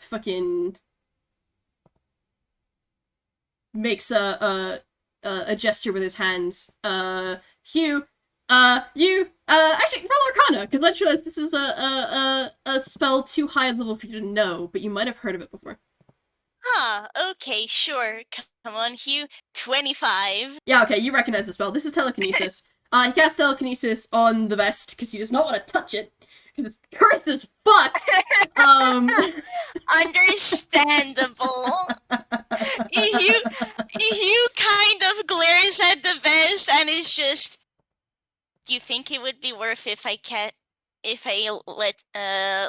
fucking makes a gesture with his hands. Hugh, you, actually, roll Arcana, because I realize this is a spell too high level for you to know, but you might have heard of it before. Huh, okay, sure. Come on, Hugh. 25. Yeah, okay, you recognize the spell. This is telekinesis. He casts telekinesis on the vest, because he does not want to touch it, because it's cursed as fuck! Understandable. Hugh kind of glares at the vest and is just, do you think it would be worth if I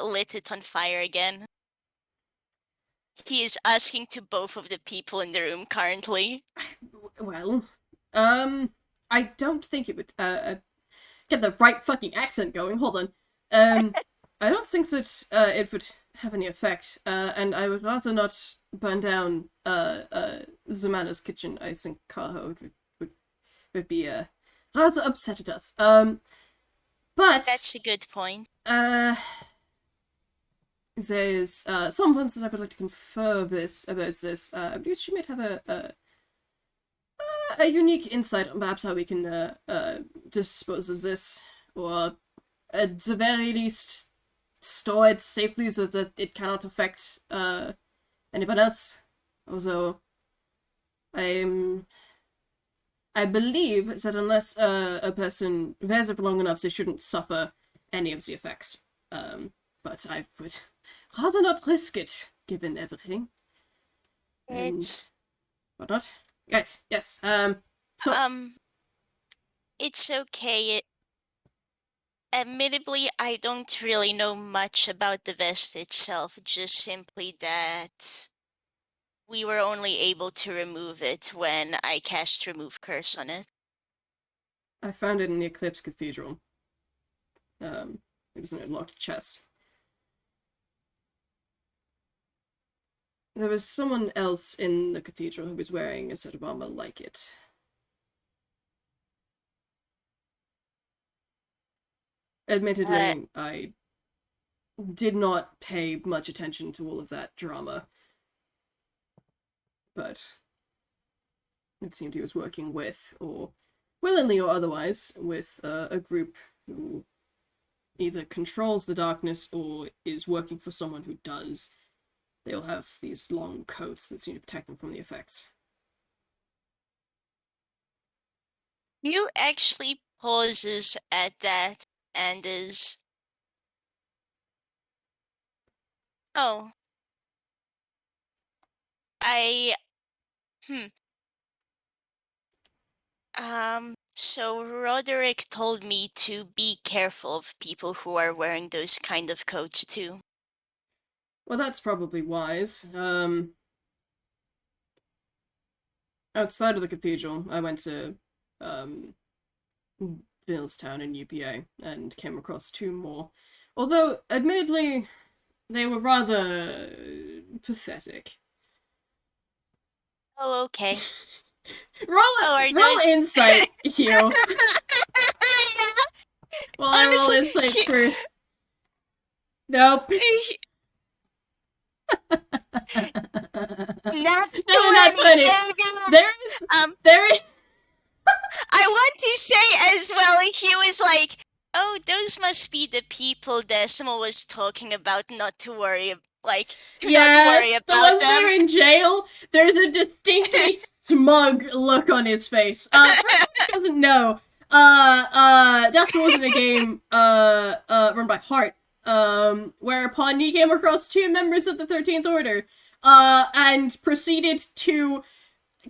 lit it on fire again? He is asking to both of the people in the room currently. Well, I don't think it would, get the right fucking accent going. Hold on. I don't think that, it would have any effect, and I would rather not burn down, Zamana's kitchen. I think Kaho would be, rather upset at us. But That's a good point. there's, some ones that I would like to confer about this. I believe she might have a unique insight on perhaps how we can, dispose of this, or at the very least store it safely so that it cannot affect, anyone else. Although, I believe that unless, a person wears it for long enough, they shouldn't suffer any of the effects. But I would rather not risk it, given everything. And It's whatnot. Yes, yes. it's okay. Admittedly, I don't really know much about the vest itself, just simply that we were only able to remove it when I cast Remove Curse on it. I found it in the Eclipse Cathedral. It was in a locked chest. There was someone else in the cathedral who was wearing a set of armor like it. Uh, Admittedly, I did not pay much attention to all of that drama, but it seemed he was working with, or willingly or otherwise, with a group who either controls the darkness or is working for someone who does. They'll have these long coats that seem to protect them from the effects. Hugh actually pauses at that and is, oh, I, hmm. So Roderick told me to be careful of people who are wearing those kind of coats too. Well, that's probably wise. Outside of the cathedral, I went to um, Billstown in UPA and came across two more. Although, admittedly, they were rather pathetic. Oh, okay. Oh, are Roll those? insight, Hugh. While I roll Honestly, insight for. Nope. not No, not 20. funny. There is. Um, There is. I want to say as well, he was like, "Oh, those must be the people Decimal was talking about. Not to worry, like, to not Yeah, worry the about ones that them." are in jail, there's a distinctly smug look on his face. For anyone who doesn't know, Decimal was in a game, run by Hart, whereupon he came across two members of the 13th Order, and proceeded to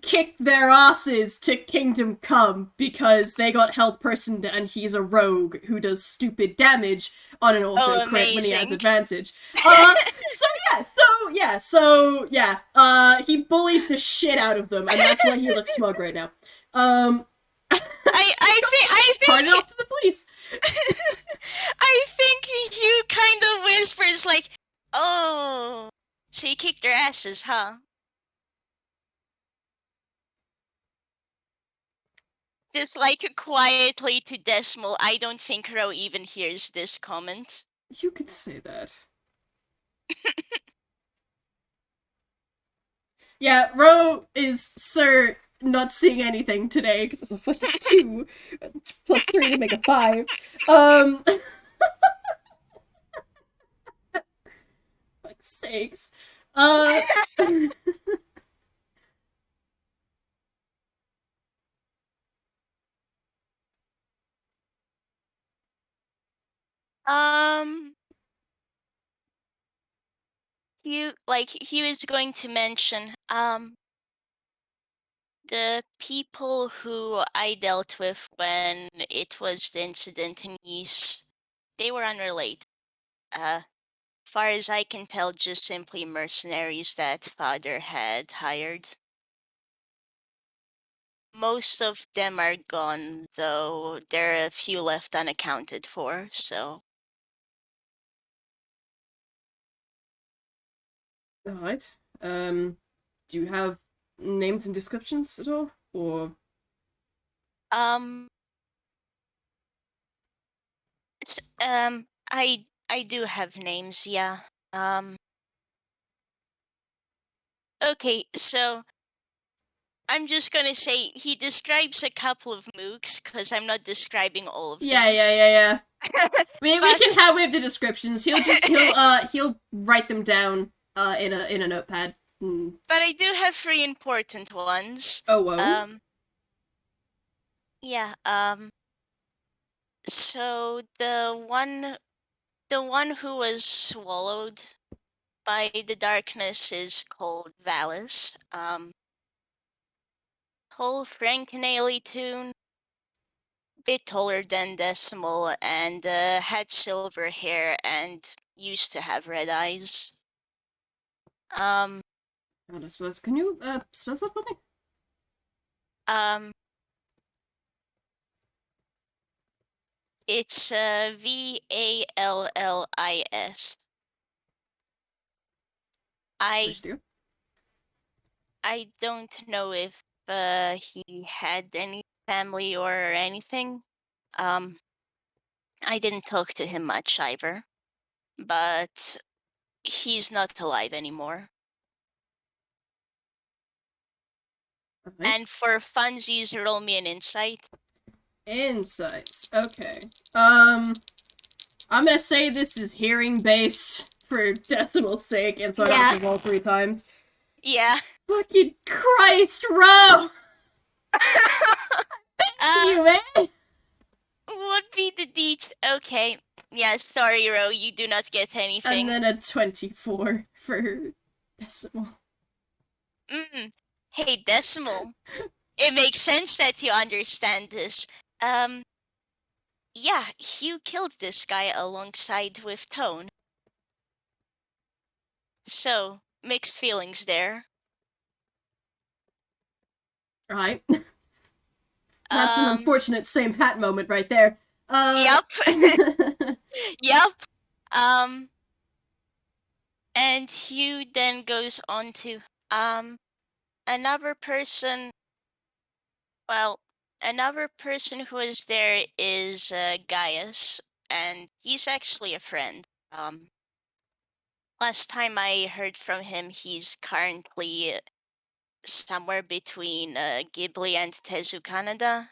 kick their asses to Kingdom Come because they got held personed and he's a rogue who does stupid damage on an auto Oh, crit when he has amazing. advantage. He bullied the shit out of them, and that's why he looks smug right now. I Card it think off to the police. I think Hugh kind of whispers like, "Oh, so you kicked their asses, huh?" Just like quietly to Decimal. I don't think Ro even hears this comment. You could say that. Yeah, Ro is Sir not seeing anything today because it's a fucking 2 plus 3 to make a 5. Um, fuck's sakes. Uh, um, he was going to mention the people who I dealt with when it was the incident in Nice, they were unrelated. Far as I can tell, just simply mercenaries that father had hired. Most of them are gone, though there are a few left unaccounted for, so. alright. Do you have names and descriptions at all? Or. Um, I do have names, yeah. Okay, so I'm just gonna say he describes a couple of mooks because I'm not describing all of Yeah, yeah, these. yeah, yeah. We But can have the descriptions. He'll write them down in a notepad. Mm. but I do have three important ones. Oh whoa. Yeah. So the one who was swallowed by the darkness is called Valis. Whole Frankenaley tune, bit taller than Decimal, and had silver hair and used to have red eyes. Um, God, I suppose. Can you spell that for me? um, it's Vallis. I Please do. I don't know if he had any family or anything. Um, I didn't talk to him much either, but he's not alive anymore. Alright. And for funsies, roll me an insight. Insights. Okay. I'm gonna say this is hearing based for decimal's sake, and so I don't Yeah. have to roll 3 times. Yeah. Fucking Christ, Ro! uh, You, man! would be the deets. Okay. Yeah, sorry, Ro, you do not get And anything. then a 24 for decimal. Hey, decimal. It makes sense that you understand this. Um, yeah, Hugh killed this guy alongside with Tone. So, mixed feelings there. Right. That's an Um, unfortunate same hat moment right there. yep. Yep. Um, and Hugh then goes on to, um, another person, well, another person who is there is Gaius, and he's actually a friend. Last time I heard from him, he's currently somewhere between Ghibli and Tezu, Canada.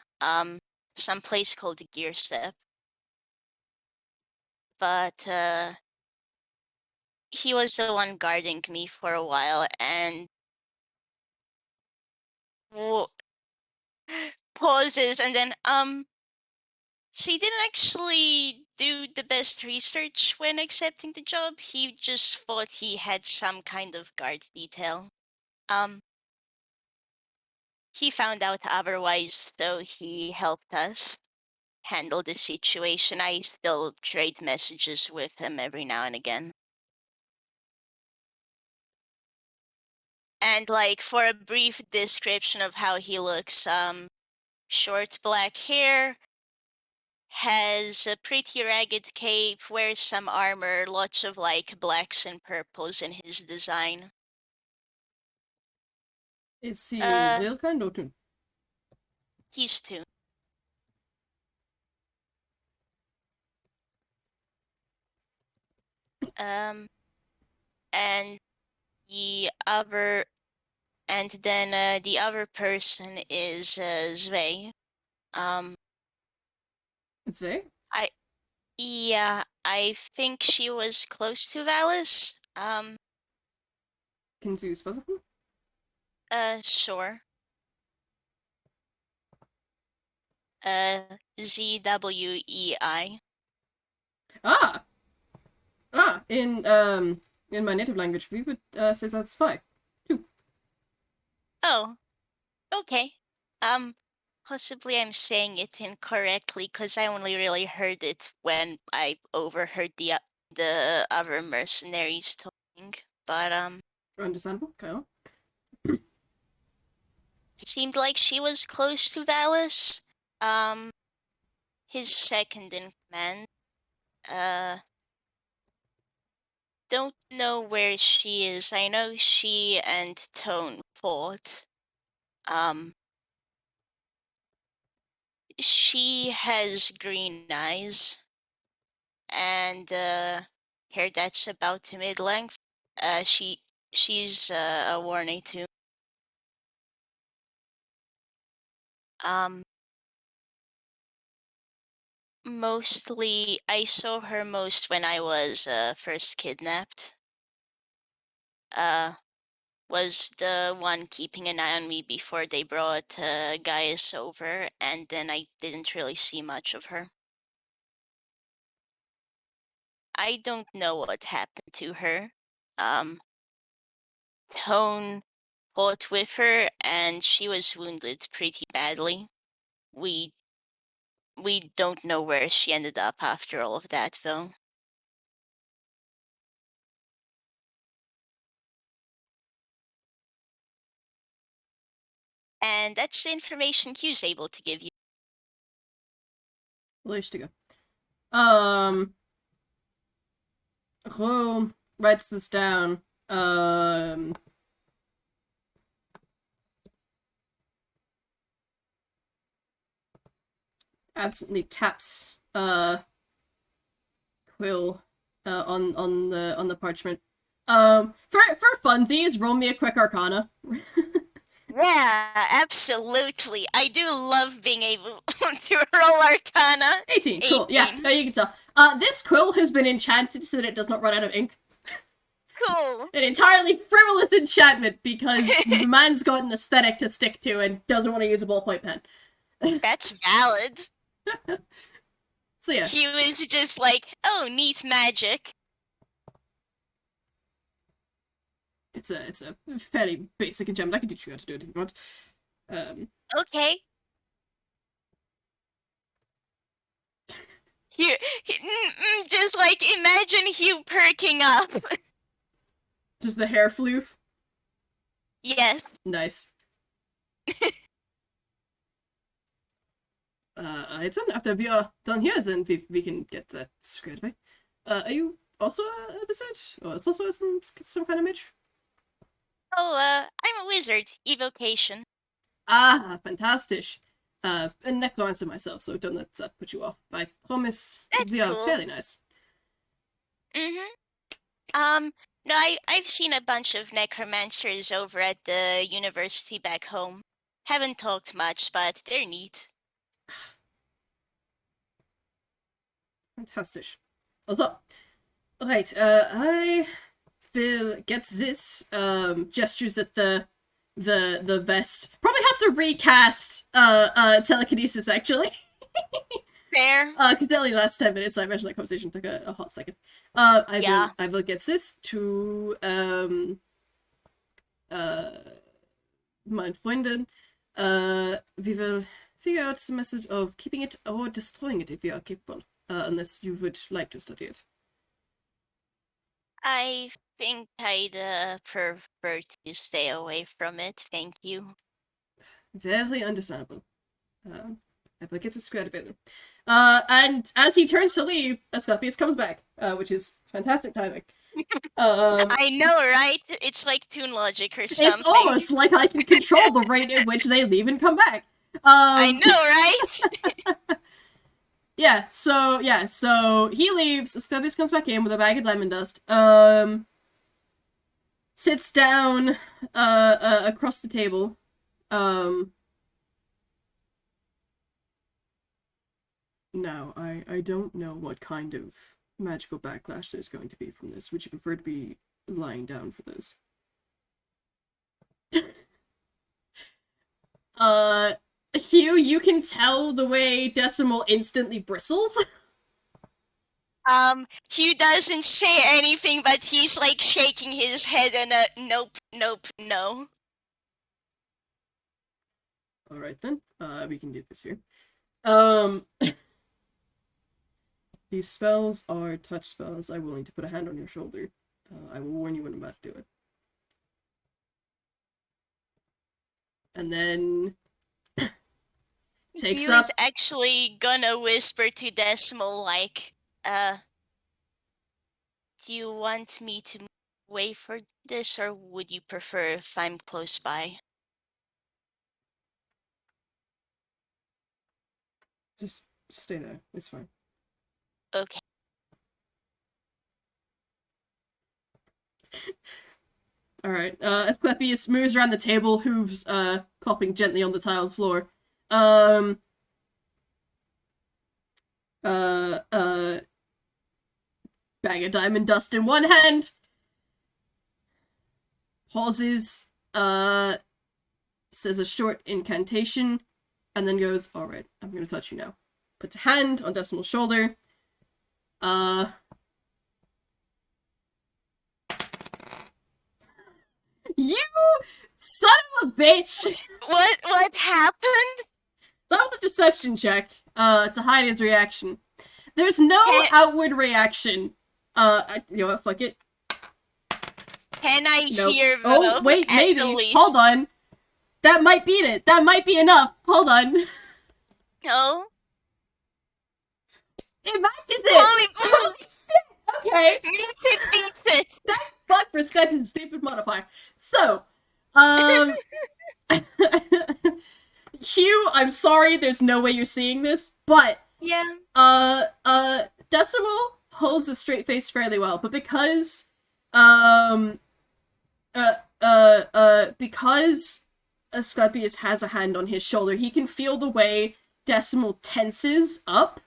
Some place called Gear Step. But he was the one guarding me for a while, and w- pauses, and then she didn't actually do the best research when accepting the job. He just thought he had some kind of guard detail. Um, he found out otherwise, so he helped us handle the situation. I still trade messages with him every now and again. And like for a brief description of how he looks, short black hair, has a pretty ragged cape, wears some armor, lots of like blacks and purples in his design. Is he Uh, real kind or too? he's two. Um, and the other, and then the other person is Zwei. Um, It's vague. I Yeah, I think she was close to Valis. Can you specify? Sure. Uh, Zwei. Ah! In my native language, we would say that's five. Two. Oh, okay. Possibly I'm saying it incorrectly because I only really heard it when I overheard the other mercenaries talking. But Understandable, Kyle. seemed like she was close to Valis. Um, his second in command. Uh, don't know where she is. I know she and Tone fought. Um, she has green eyes and hair that's about to mid-length. Uh, she she's a Warney too. Um, mostly I saw her most when I was first kidnapped. Uh, was the one keeping an eye on me before they brought Gaius over, and then I didn't really see much of her. I don't know what happened to her. Um, Tone fought with her, and she was wounded pretty badly. We we don't know where she ended up after all of that, though. And that's the information Hugh's able to give you. Leash to go. Um, Ro writes this down. Um, absently taps quill on the parchment. For funsies, roll me a quick arcana. Yeah, absolutely. I do love being able to roll Arcana. 18, cool. 18. Yeah, no, you can tell. This quill has been enchanted so that it does not run out of ink. Cool. An entirely frivolous enchantment because the man's got an aesthetic to stick to and doesn't want to use a ballpoint pen. That's valid. So yeah. He was just like, oh, neat magic. It's a fairly basic enchantment. I can teach you how to do it if you want. Okay. Here, just like imagine Hugh perking up. Just the hair floof. Yes. Nice. It's after we are done here, then we can get that squared away. Are you also a wizard? Or is also some kind of mage? Oh, I'm a wizard. Evocation. Ah, fantastic. A necromancer myself, so don't let that put you off. I promise That's we are cool. fairly nice. No, I've seen a bunch of necromancers over at the university back home. Haven't talked much, but they're neat. Fantastic. Also, right, I will get this, gestures at the vest. Probably has to recast, telekinesis, actually. Fair. Because it only lasts 10 minutes, so I imagine that conversation took a hot second. I will get this to, mein Freundin. We will figure out the method of keeping it or destroying it if we are capable. Unless you would like to study it. I think I'd prefer to stay away from it, thank you. Very understandable. I will get to square together. And as he turns to leave, Asclepius comes back, which is fantastic timing. I know, right? It's like Toon Logic or something. It's almost like I can control the rate at which they leave and come back. I know, right? So he leaves, Asclepius comes back in with a bag of lemon dust, sits down, across the table, No, I don't know what kind of magical backlash there's going to be from this. Would you prefer to be lying down for this? Hugh, you can tell the way Decimal instantly bristles. Hugh doesn't say anything, but he's like shaking his head and nope, no. Alright then, we can do this here. These spells are touch spells. I'm willing to put a hand on your shoulder. I will warn you when I'm about to do it. And then takes up. Actually gonna whisper to Decimal like, do you want me to move away for this, or would you prefer if I'm close by? Just stay there. It's fine. Okay. Alright, Asclepius moves around the table, hooves, clopping gently on the tiled floor. Bag of diamond dust in one hand. Pauses, says a short incantation, and then goes, alright, I'm gonna touch you now. Puts a hand on Decimal's shoulder. You son of a bitch! What happened? That was a deception check, to hide his reaction. There's no outward reaction. You know what, fuck it. Can I hear them? Oh, wait, maybe. Hold on. That might beat it. That might be enough. Hold on. No? It matches it! Holy shit! Okay. It. That fuck for Skype is a stupid modifier. So, Hugh, I'm sorry, there's no way you're seeing this, but Yeah. Decimal holds a straight face fairly well, but because um because Asclepius has a hand on his shoulder, he can feel the way Decimal tenses up.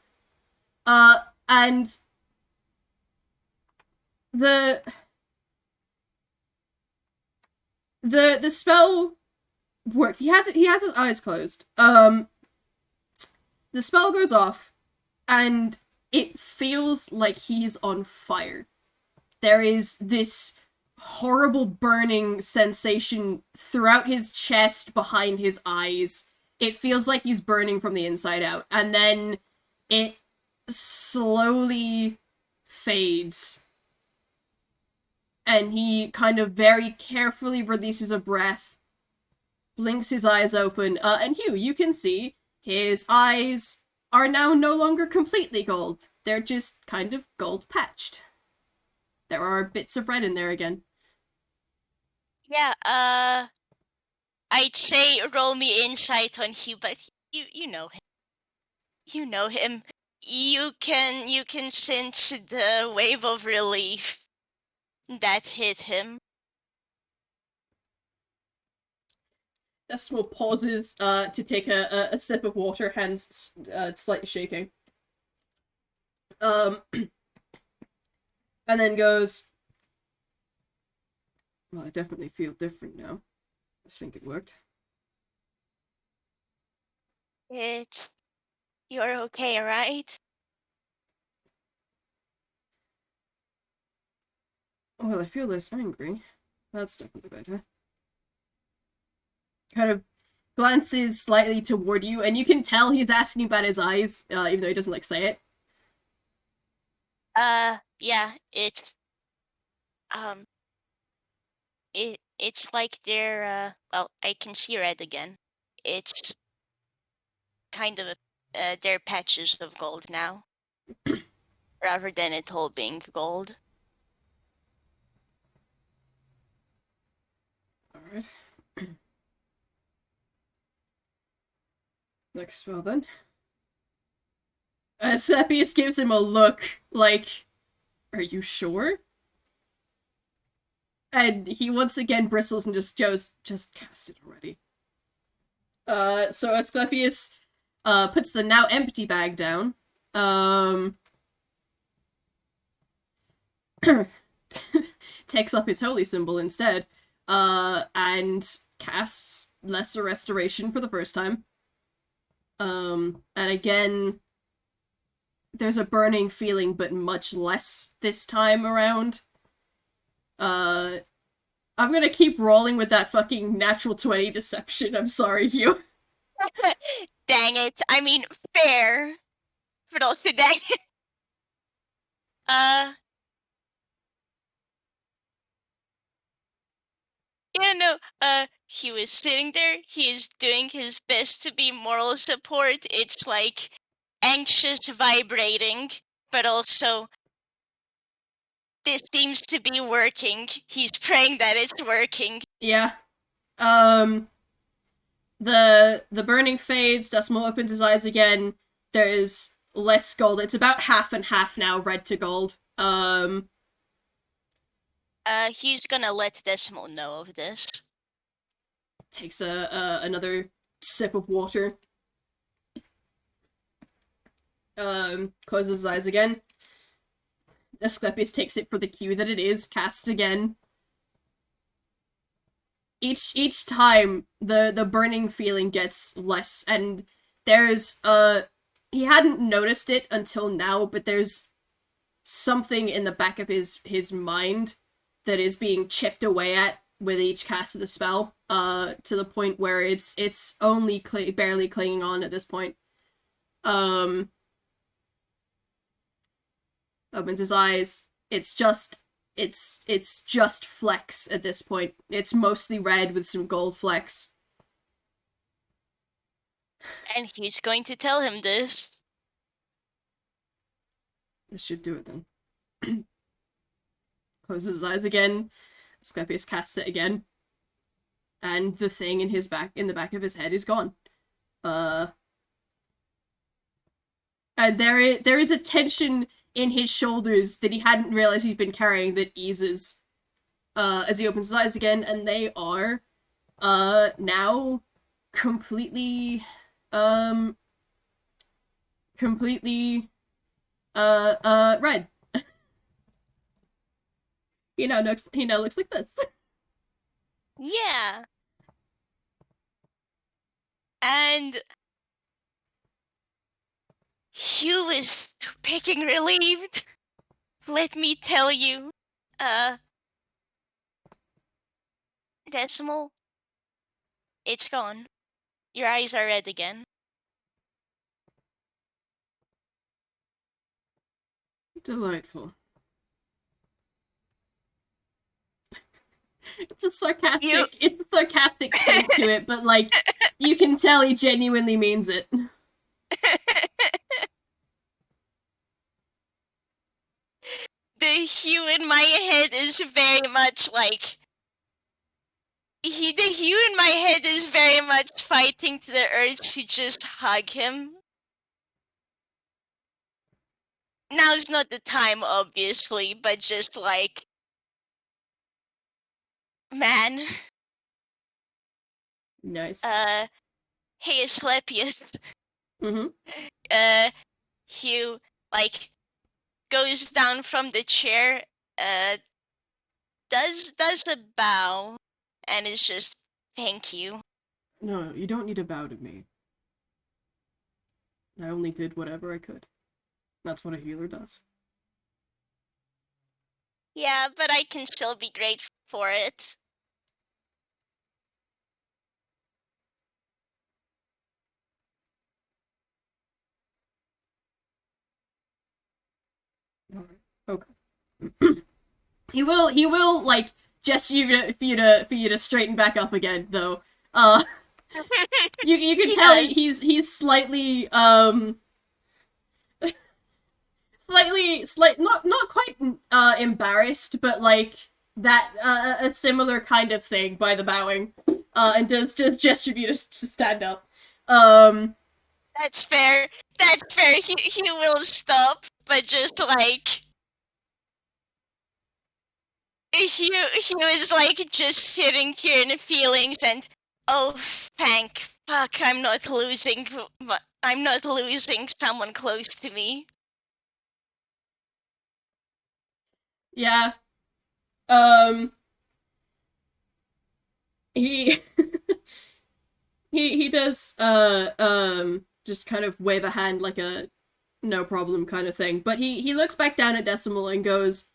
And the the spell worked. He has his eyes closed. The spell goes off, and it feels like he's on fire. There is this horrible burning sensation throughout his chest, behind his eyes. It feels like he's burning from the inside out, and then it slowly fades. And he kind of very carefully releases a breath, blinks his eyes open, and Hugh, you can see his eyes are now no longer completely gold. They're just kind of gold patched. There are bits of red in there again. Yeah, I'd say roll me insight on Hugh, but you know him. You know him. You can sense the wave of relief that hit him. Decimal pauses to take a sip of water, hands slightly shaking. And then goes, well, I definitely feel different now. I think it worked. You're okay, right? Well, I feel less angry. That's definitely better. Kind of glances slightly toward you, and you can tell he's asking about his eyes, even though he doesn't say it. Yeah, um, it's like they're, well, I can see red again. It's kind of they're patches of gold now, rather than it all being gold. Alright. Next spell then. Seppius gives him a look like, are you sure? And he once again bristles and just goes, just cast it already. So Asclepius puts the now empty bag down. Takes up his holy symbol instead. And casts Lesser Restoration for the first time. And again, there's a burning feeling, but much less this time around. I'm gonna keep rolling with that fucking natural 20 deception. I'm sorry, Hugh. Dang it. I mean, fair. But also dang it. Yeah, no, he was sitting there, he is doing his best to be moral support. It's like anxious vibrating, but also this seems to be working. He's praying that it's working. Yeah. The burning fades, Decimal opens his eyes again. There's less gold. It's about half and half now, red to gold. He's gonna let Decimal know of this. Takes another sip of water. Closes his eyes again. Asclepius takes it for the cue that it is, casts again. Each time the burning feeling gets less, and there's he hadn't noticed it until now, but there's something in the back of his mind that is being chipped away at with each cast of the spell, to the point where it's only barely clinging on at this point. Opens his eyes. It's just flecks at this point. It's mostly red with some gold flecks. And he's going to tell him this. This should do it then. Closes his eyes again. Asclepius casts it again. And the thing in the back of his head is gone. Uh, and there is a tension in his shoulders that he hadn't realized he's been carrying that eases as he opens his eyes again, and they are now completely um completely red. He now looks like this. Yeah. And Hugh is picking relieved. Let me tell you. Uh, Decimal, it's gone. Your eyes are red again. Delightful. It's a You. sarcastic tint to it, but like you can tell he genuinely means it. The Hugh in my head is very much like. The Hugh in my head is very much fighting to the urge to just hug him. Now's not the time, obviously, but just like, man, Nice. uh, hey Asclepius, Mm-hmm. uh, Hugh, like, goes down from the chair, uh, does a bow, and is just, thank you. No, you don't need to bow to me. I only did whatever I could. That's what a healer does. Yeah, but I can still be grateful for it. Alright. Okay. He will like gesture for you to straighten back up again, though. Uh you can He tell does. he's slight not quite embarrassed, but like that a similar kind of thing by the bowing. And does gesture for you to stand up. Um That's fair. That's fair. He will stop, but just like he was like just sitting here in feelings and oh thank fuck I'm not losing someone close to me. yeah. Um he he does just kind of wave a hand like a no problem kind of thing. But he looks back down at Decimal and goes,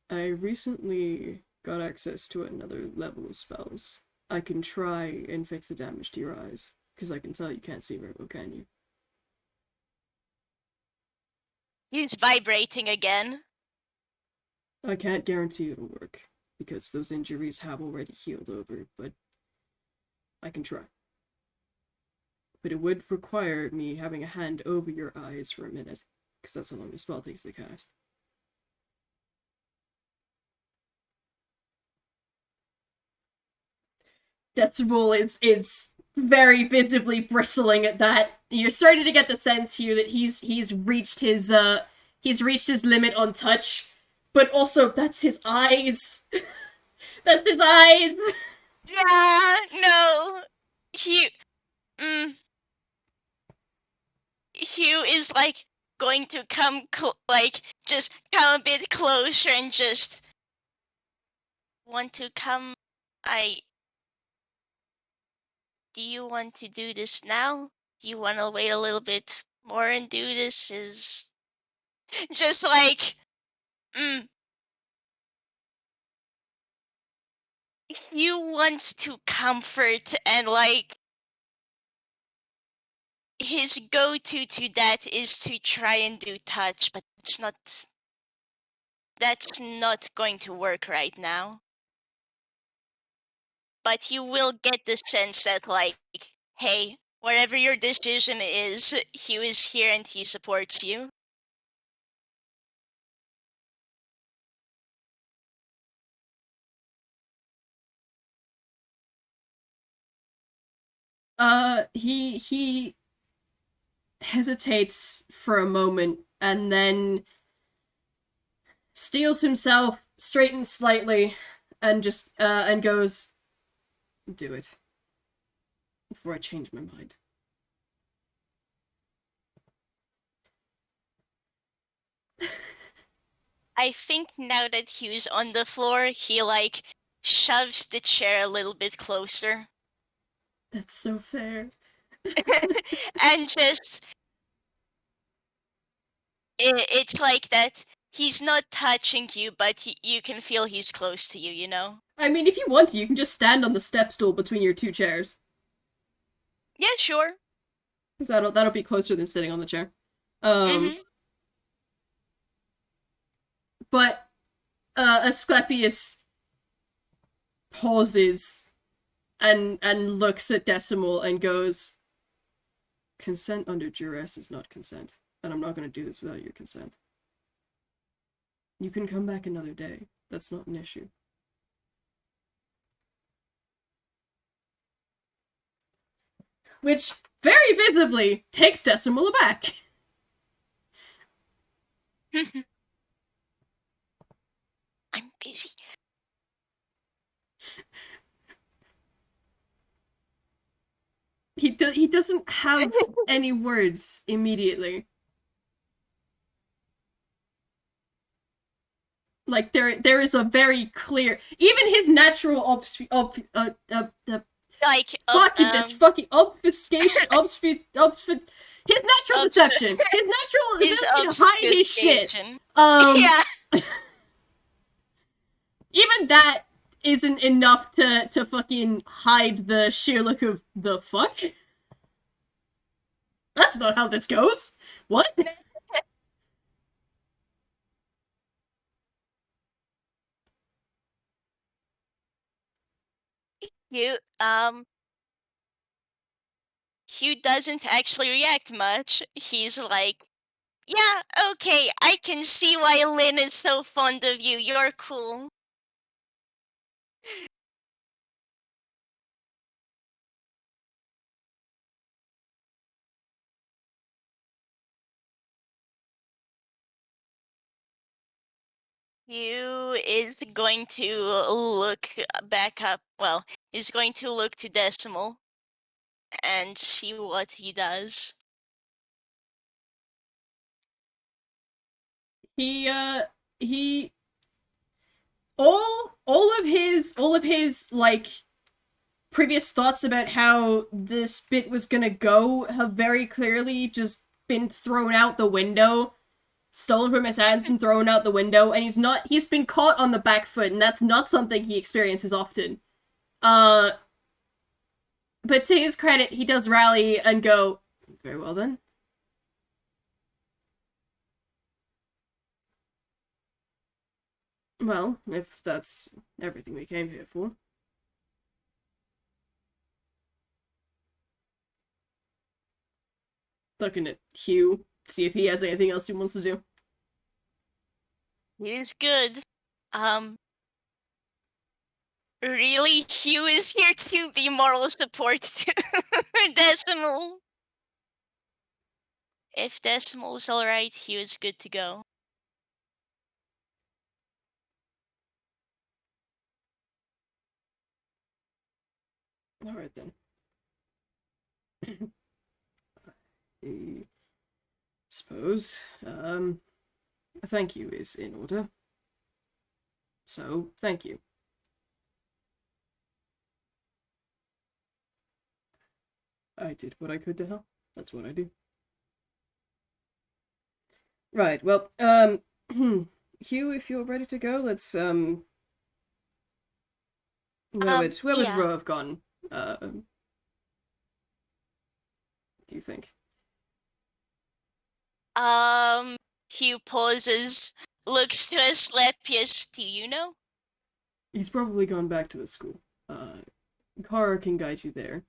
I recently got access to another level of spells. I can try and fix the damage to your eyes. Because I can tell you can't see very well, can you? He's vibrating again. I can't guarantee it'll work. Because those injuries have already healed over, but I can try. But it would require me having a hand over your eyes for a minute. Because that's how long the spell takes to cast. Decimal is very visibly bristling at that. You're starting to get the sense here that he's reached his limit on touch, but also that's his eyes. That's his eyes. Yeah, no. He mm, Hugh is like going to come like just come a bit closer and just want to come. I Do you want to do this now? Do you want to wait a little bit more and do this? Is just like, mm, you want to comfort and like his go-to to that is to try and do touch, but that's not going to work right now. But you will get the sense that like, hey, whatever your decision is, Hugh is here and he supports you. He hesitates for a moment and then steels himself, straightens slightly, and just and goes, "Do it before I change my mind." I think now that Hugh's on the floor, he like shoves the chair a little bit closer That's so fair. and just it's like that he's not touching you, but you can feel he's close to you, you know? I mean, if you want to, you can just stand on the step stool between your two chairs. Yeah, sure. Because that'll be closer than sitting on the chair. Um, Mm-hmm. but Asclepius pauses and looks at Decimal and goes, "Consent under duress is not consent, and I'm not going to do this without your consent. You can come back another day. That's not an issue." Which very visibly takes Decimal aback. I'm busy. He doesn't have any words immediately. Like there is a very clear, even his natural Like fucking this fucking obfuscation his natural deception, his natural his ability to hide his shit. obfuscation. Yeah. Yeah. Even that isn't enough to fucking hide the sheer look of the fuck. That's not how this goes. What? You Hugh doesn't actually react much. He's like, yeah, okay, I can see why Lynn is so fond of you. You're cool. Hugh is going to look back up. Well, is going to look to Decimal and see what he does. He all of his like previous thoughts about how this bit was gonna go have very clearly just been thrown out the window, stolen from his hands and thrown out the window, and he's been caught on the back foot, and that's not something he experiences often. Uh but to his credit, he does rally and go, "Very well then." Well, if that's everything we came here for. Looking at Hugh, see if he has anything else he wants to do. He's good. Um, really, Hugh is here to be moral support to Decimal. If Decimal's alright, Hugh is good to go. Alright then. I suppose, a thank you is in order. So, thank you. I did what I could to help. That's what I do. Right, well, Hugh, if you're ready to go, let's, where would Yeah. Ro have gone? Do you think? Hugh pauses, looks to Asclepius. Do you know? He's probably gone back to the school. Kara can guide you there,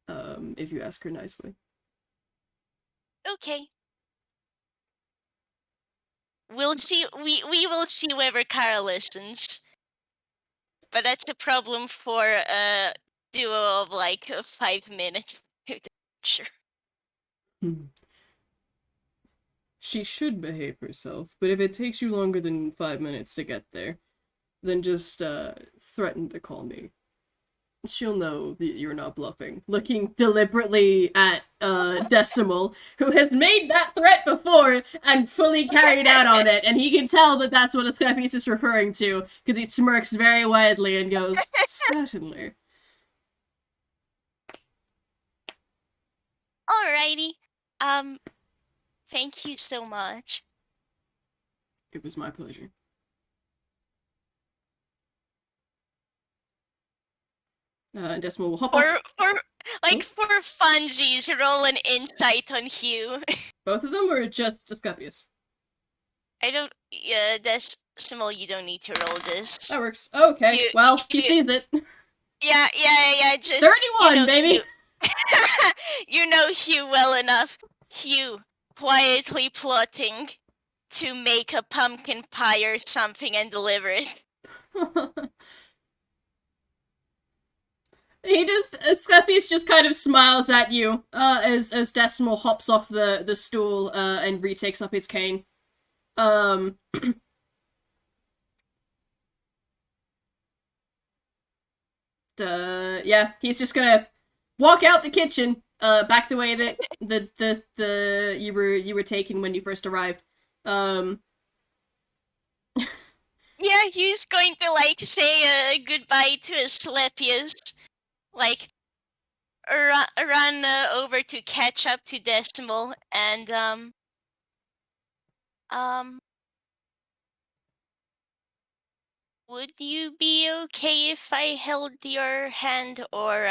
if you ask her nicely. Okay. We'll see. We will see whether Kara listens. But that's a problem for duo of like 5 minutes. Sure. Hmm. She should behave herself, but if it takes you longer than 5 minutes to get there, then just threaten to call me. She'll know that you're not bluffing. Looking deliberately at Decimal, who has made that threat before and fully carried out on it, and he can tell that that's what Asclepius is referring to because he smirks very widely and goes, "Certainly." Alrighty. Um, thank you so much. It was my pleasure. Decimal will hop off. For Oh, for funsies, roll an insight on Hugh. both of them, or just Asclepius? I don't. Yeah, Decimal. You don't need to roll this. That works. Okay, You, well, he you. sees it. Yeah. Just 31, baby! Hugh. You know Hugh well enough. Hugh quietly plotting to make a pumpkin pie or something and deliver it. Asclepius just kind of smiles at you, as Decimal hops off the stool, and retakes up his cane. Yeah, he's just gonna walk out the kitchen, back the way that the you were taken when you first arrived. Yeah, he's going to like say goodbye to Asclepius, like run over to catch up to Decimal, and um, would you be okay if I held your hand, or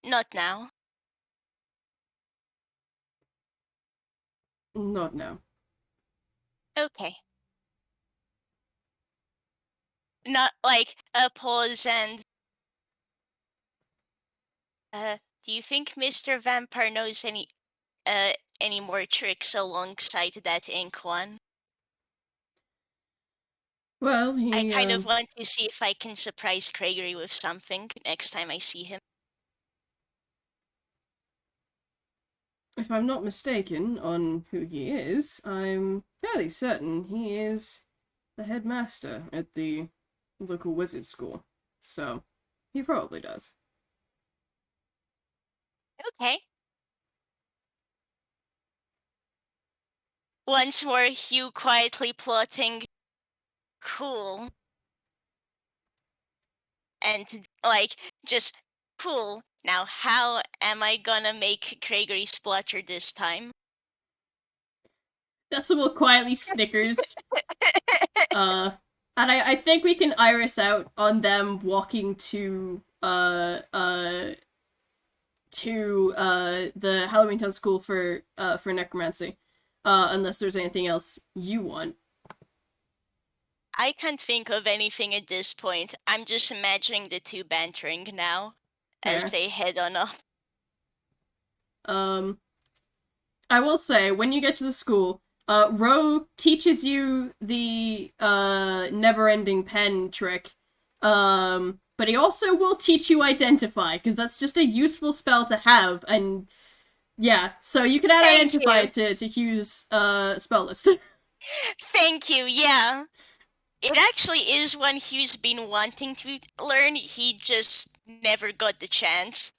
not now? Not now. Okay. Not like a pause and do you think Mr. Vampire knows any more tricks alongside that ink one? Well, I kind of want to see if I can surprise Gregory with something next time I see him. if I'm not mistaken on who he is, I'm fairly certain he is the headmaster at the local wizard school. So, he probably does. Okay. Once more, Hugh quietly plotting. Cool. And like, just cool. Now, how am I gonna make Gregory splutter this time? Decimal quietly snickers. And I think we can iris out on them walking to the Halloween Town School for necromancy. Unless there's anything else you want. I can't think of anything at this point. I'm just imagining the two bantering now as Fair. they head on off. Um, I will say, when you get to the school, Ro teaches you the never-ending pen trick. But he also will teach you identify, because that's just a useful spell to have, and yeah, so you can add Thank identify you. to Hugh's spell list. Thank you, yeah. It actually is one Hugh's been wanting to learn. He just never got the chance.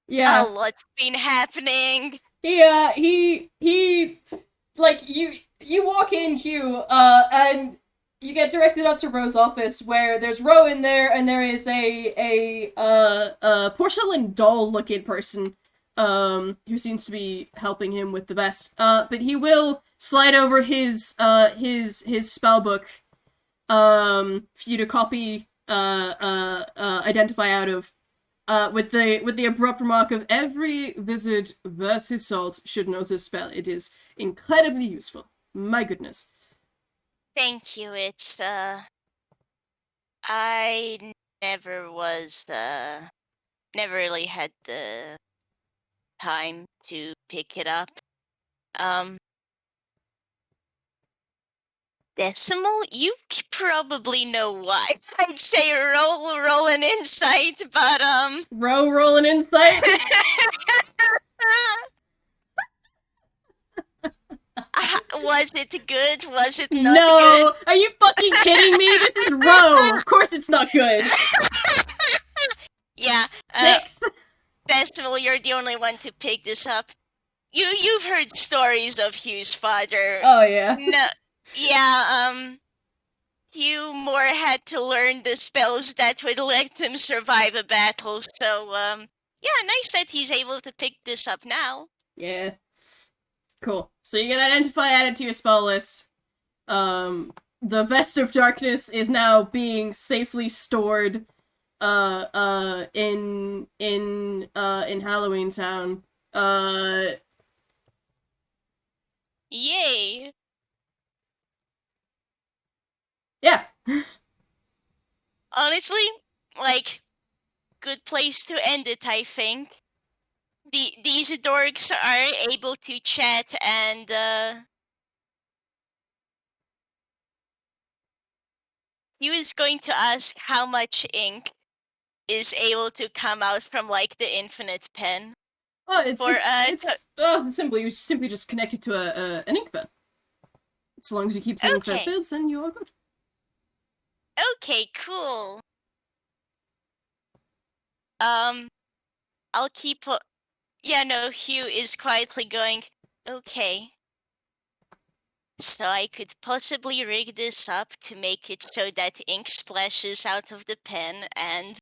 A Yeah. lot's been happening. He like you walk in, Hugh, and you get directed up to Ro's office, where there's Ro in there, and there is a porcelain doll looking person, who seems to be helping him with the best. But he will slide over his spell book, for you to copy, identify out of. With the abrupt remark of every wizard versus his salt should know this spell. It is incredibly useful. My goodness. Thank you. It's I never was never really had the time to pick it up. Um Decimal, you probably know why. I'd say roll an insight, but Roll an insight. Was it good? Was it not No, good? are you fucking kidding me? This is Row. Of course it's not good. Yeah, 6. Decimal, you're the only one to pick this up. You've heard stories of Hugh's father. Oh yeah. No, yeah, Hugh more had to learn the spells that would let him survive a battle. So, yeah, nice that he's able to pick this up now. Yeah. Cool. So you can identify, add it to your spell list. The Vest of Darkness is now being safely stored in Halloween Town. Yay! Yeah. Honestly, like, good place to end it, I think. These dorks are able to chat and, he was going to ask how much ink is able to come out from, like, the infinite pen. Oh, For, it's simply you simply just connect it to an ink pen. As long as you keep the ink pen Okay. filled, then you are good. Okay, cool. I'll keep. Yeah, no, Hugh is quietly going, okay. So I could possibly rig this up to make it so that ink splashes out of the pen and.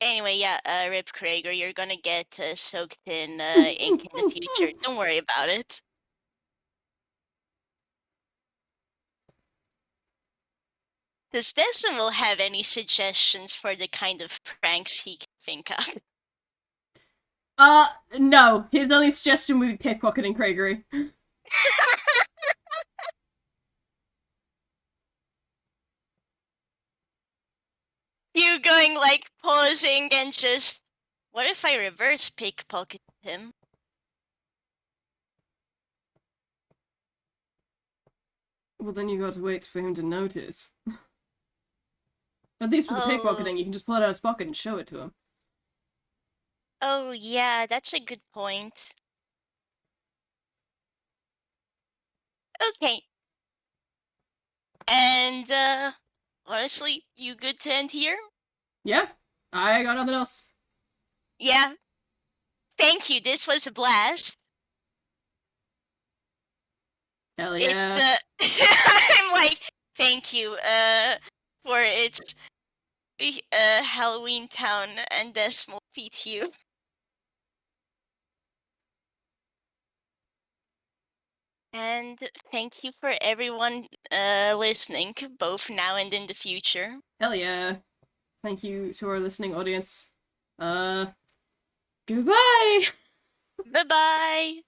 Anyway, yeah, Rip Krager, you're gonna get soaked in ink in the future. Don't worry about it. Does Decimal have any suggestions for the kind of pranks he can think of? No. His only suggestion would be pickpocketing Craigery. You going like pausing and just, what if I reverse pickpocket him? Well, then you got to wait for him to notice. At least with the pickpocketing, you can just pull it out of his pocket and show it to him. Oh yeah, that's a good point. Okay. And honestly, you good to end here? Yeah, I got nothing else. Yeah. Thank you. This was a blast. Hell yeah. It's I'm like, thank you for its Halloween Town and Decimal Feet you. And thank you for everyone listening, both now and in the future. Hell yeah. Thank you to our listening audience. Goodbye! Bye bye!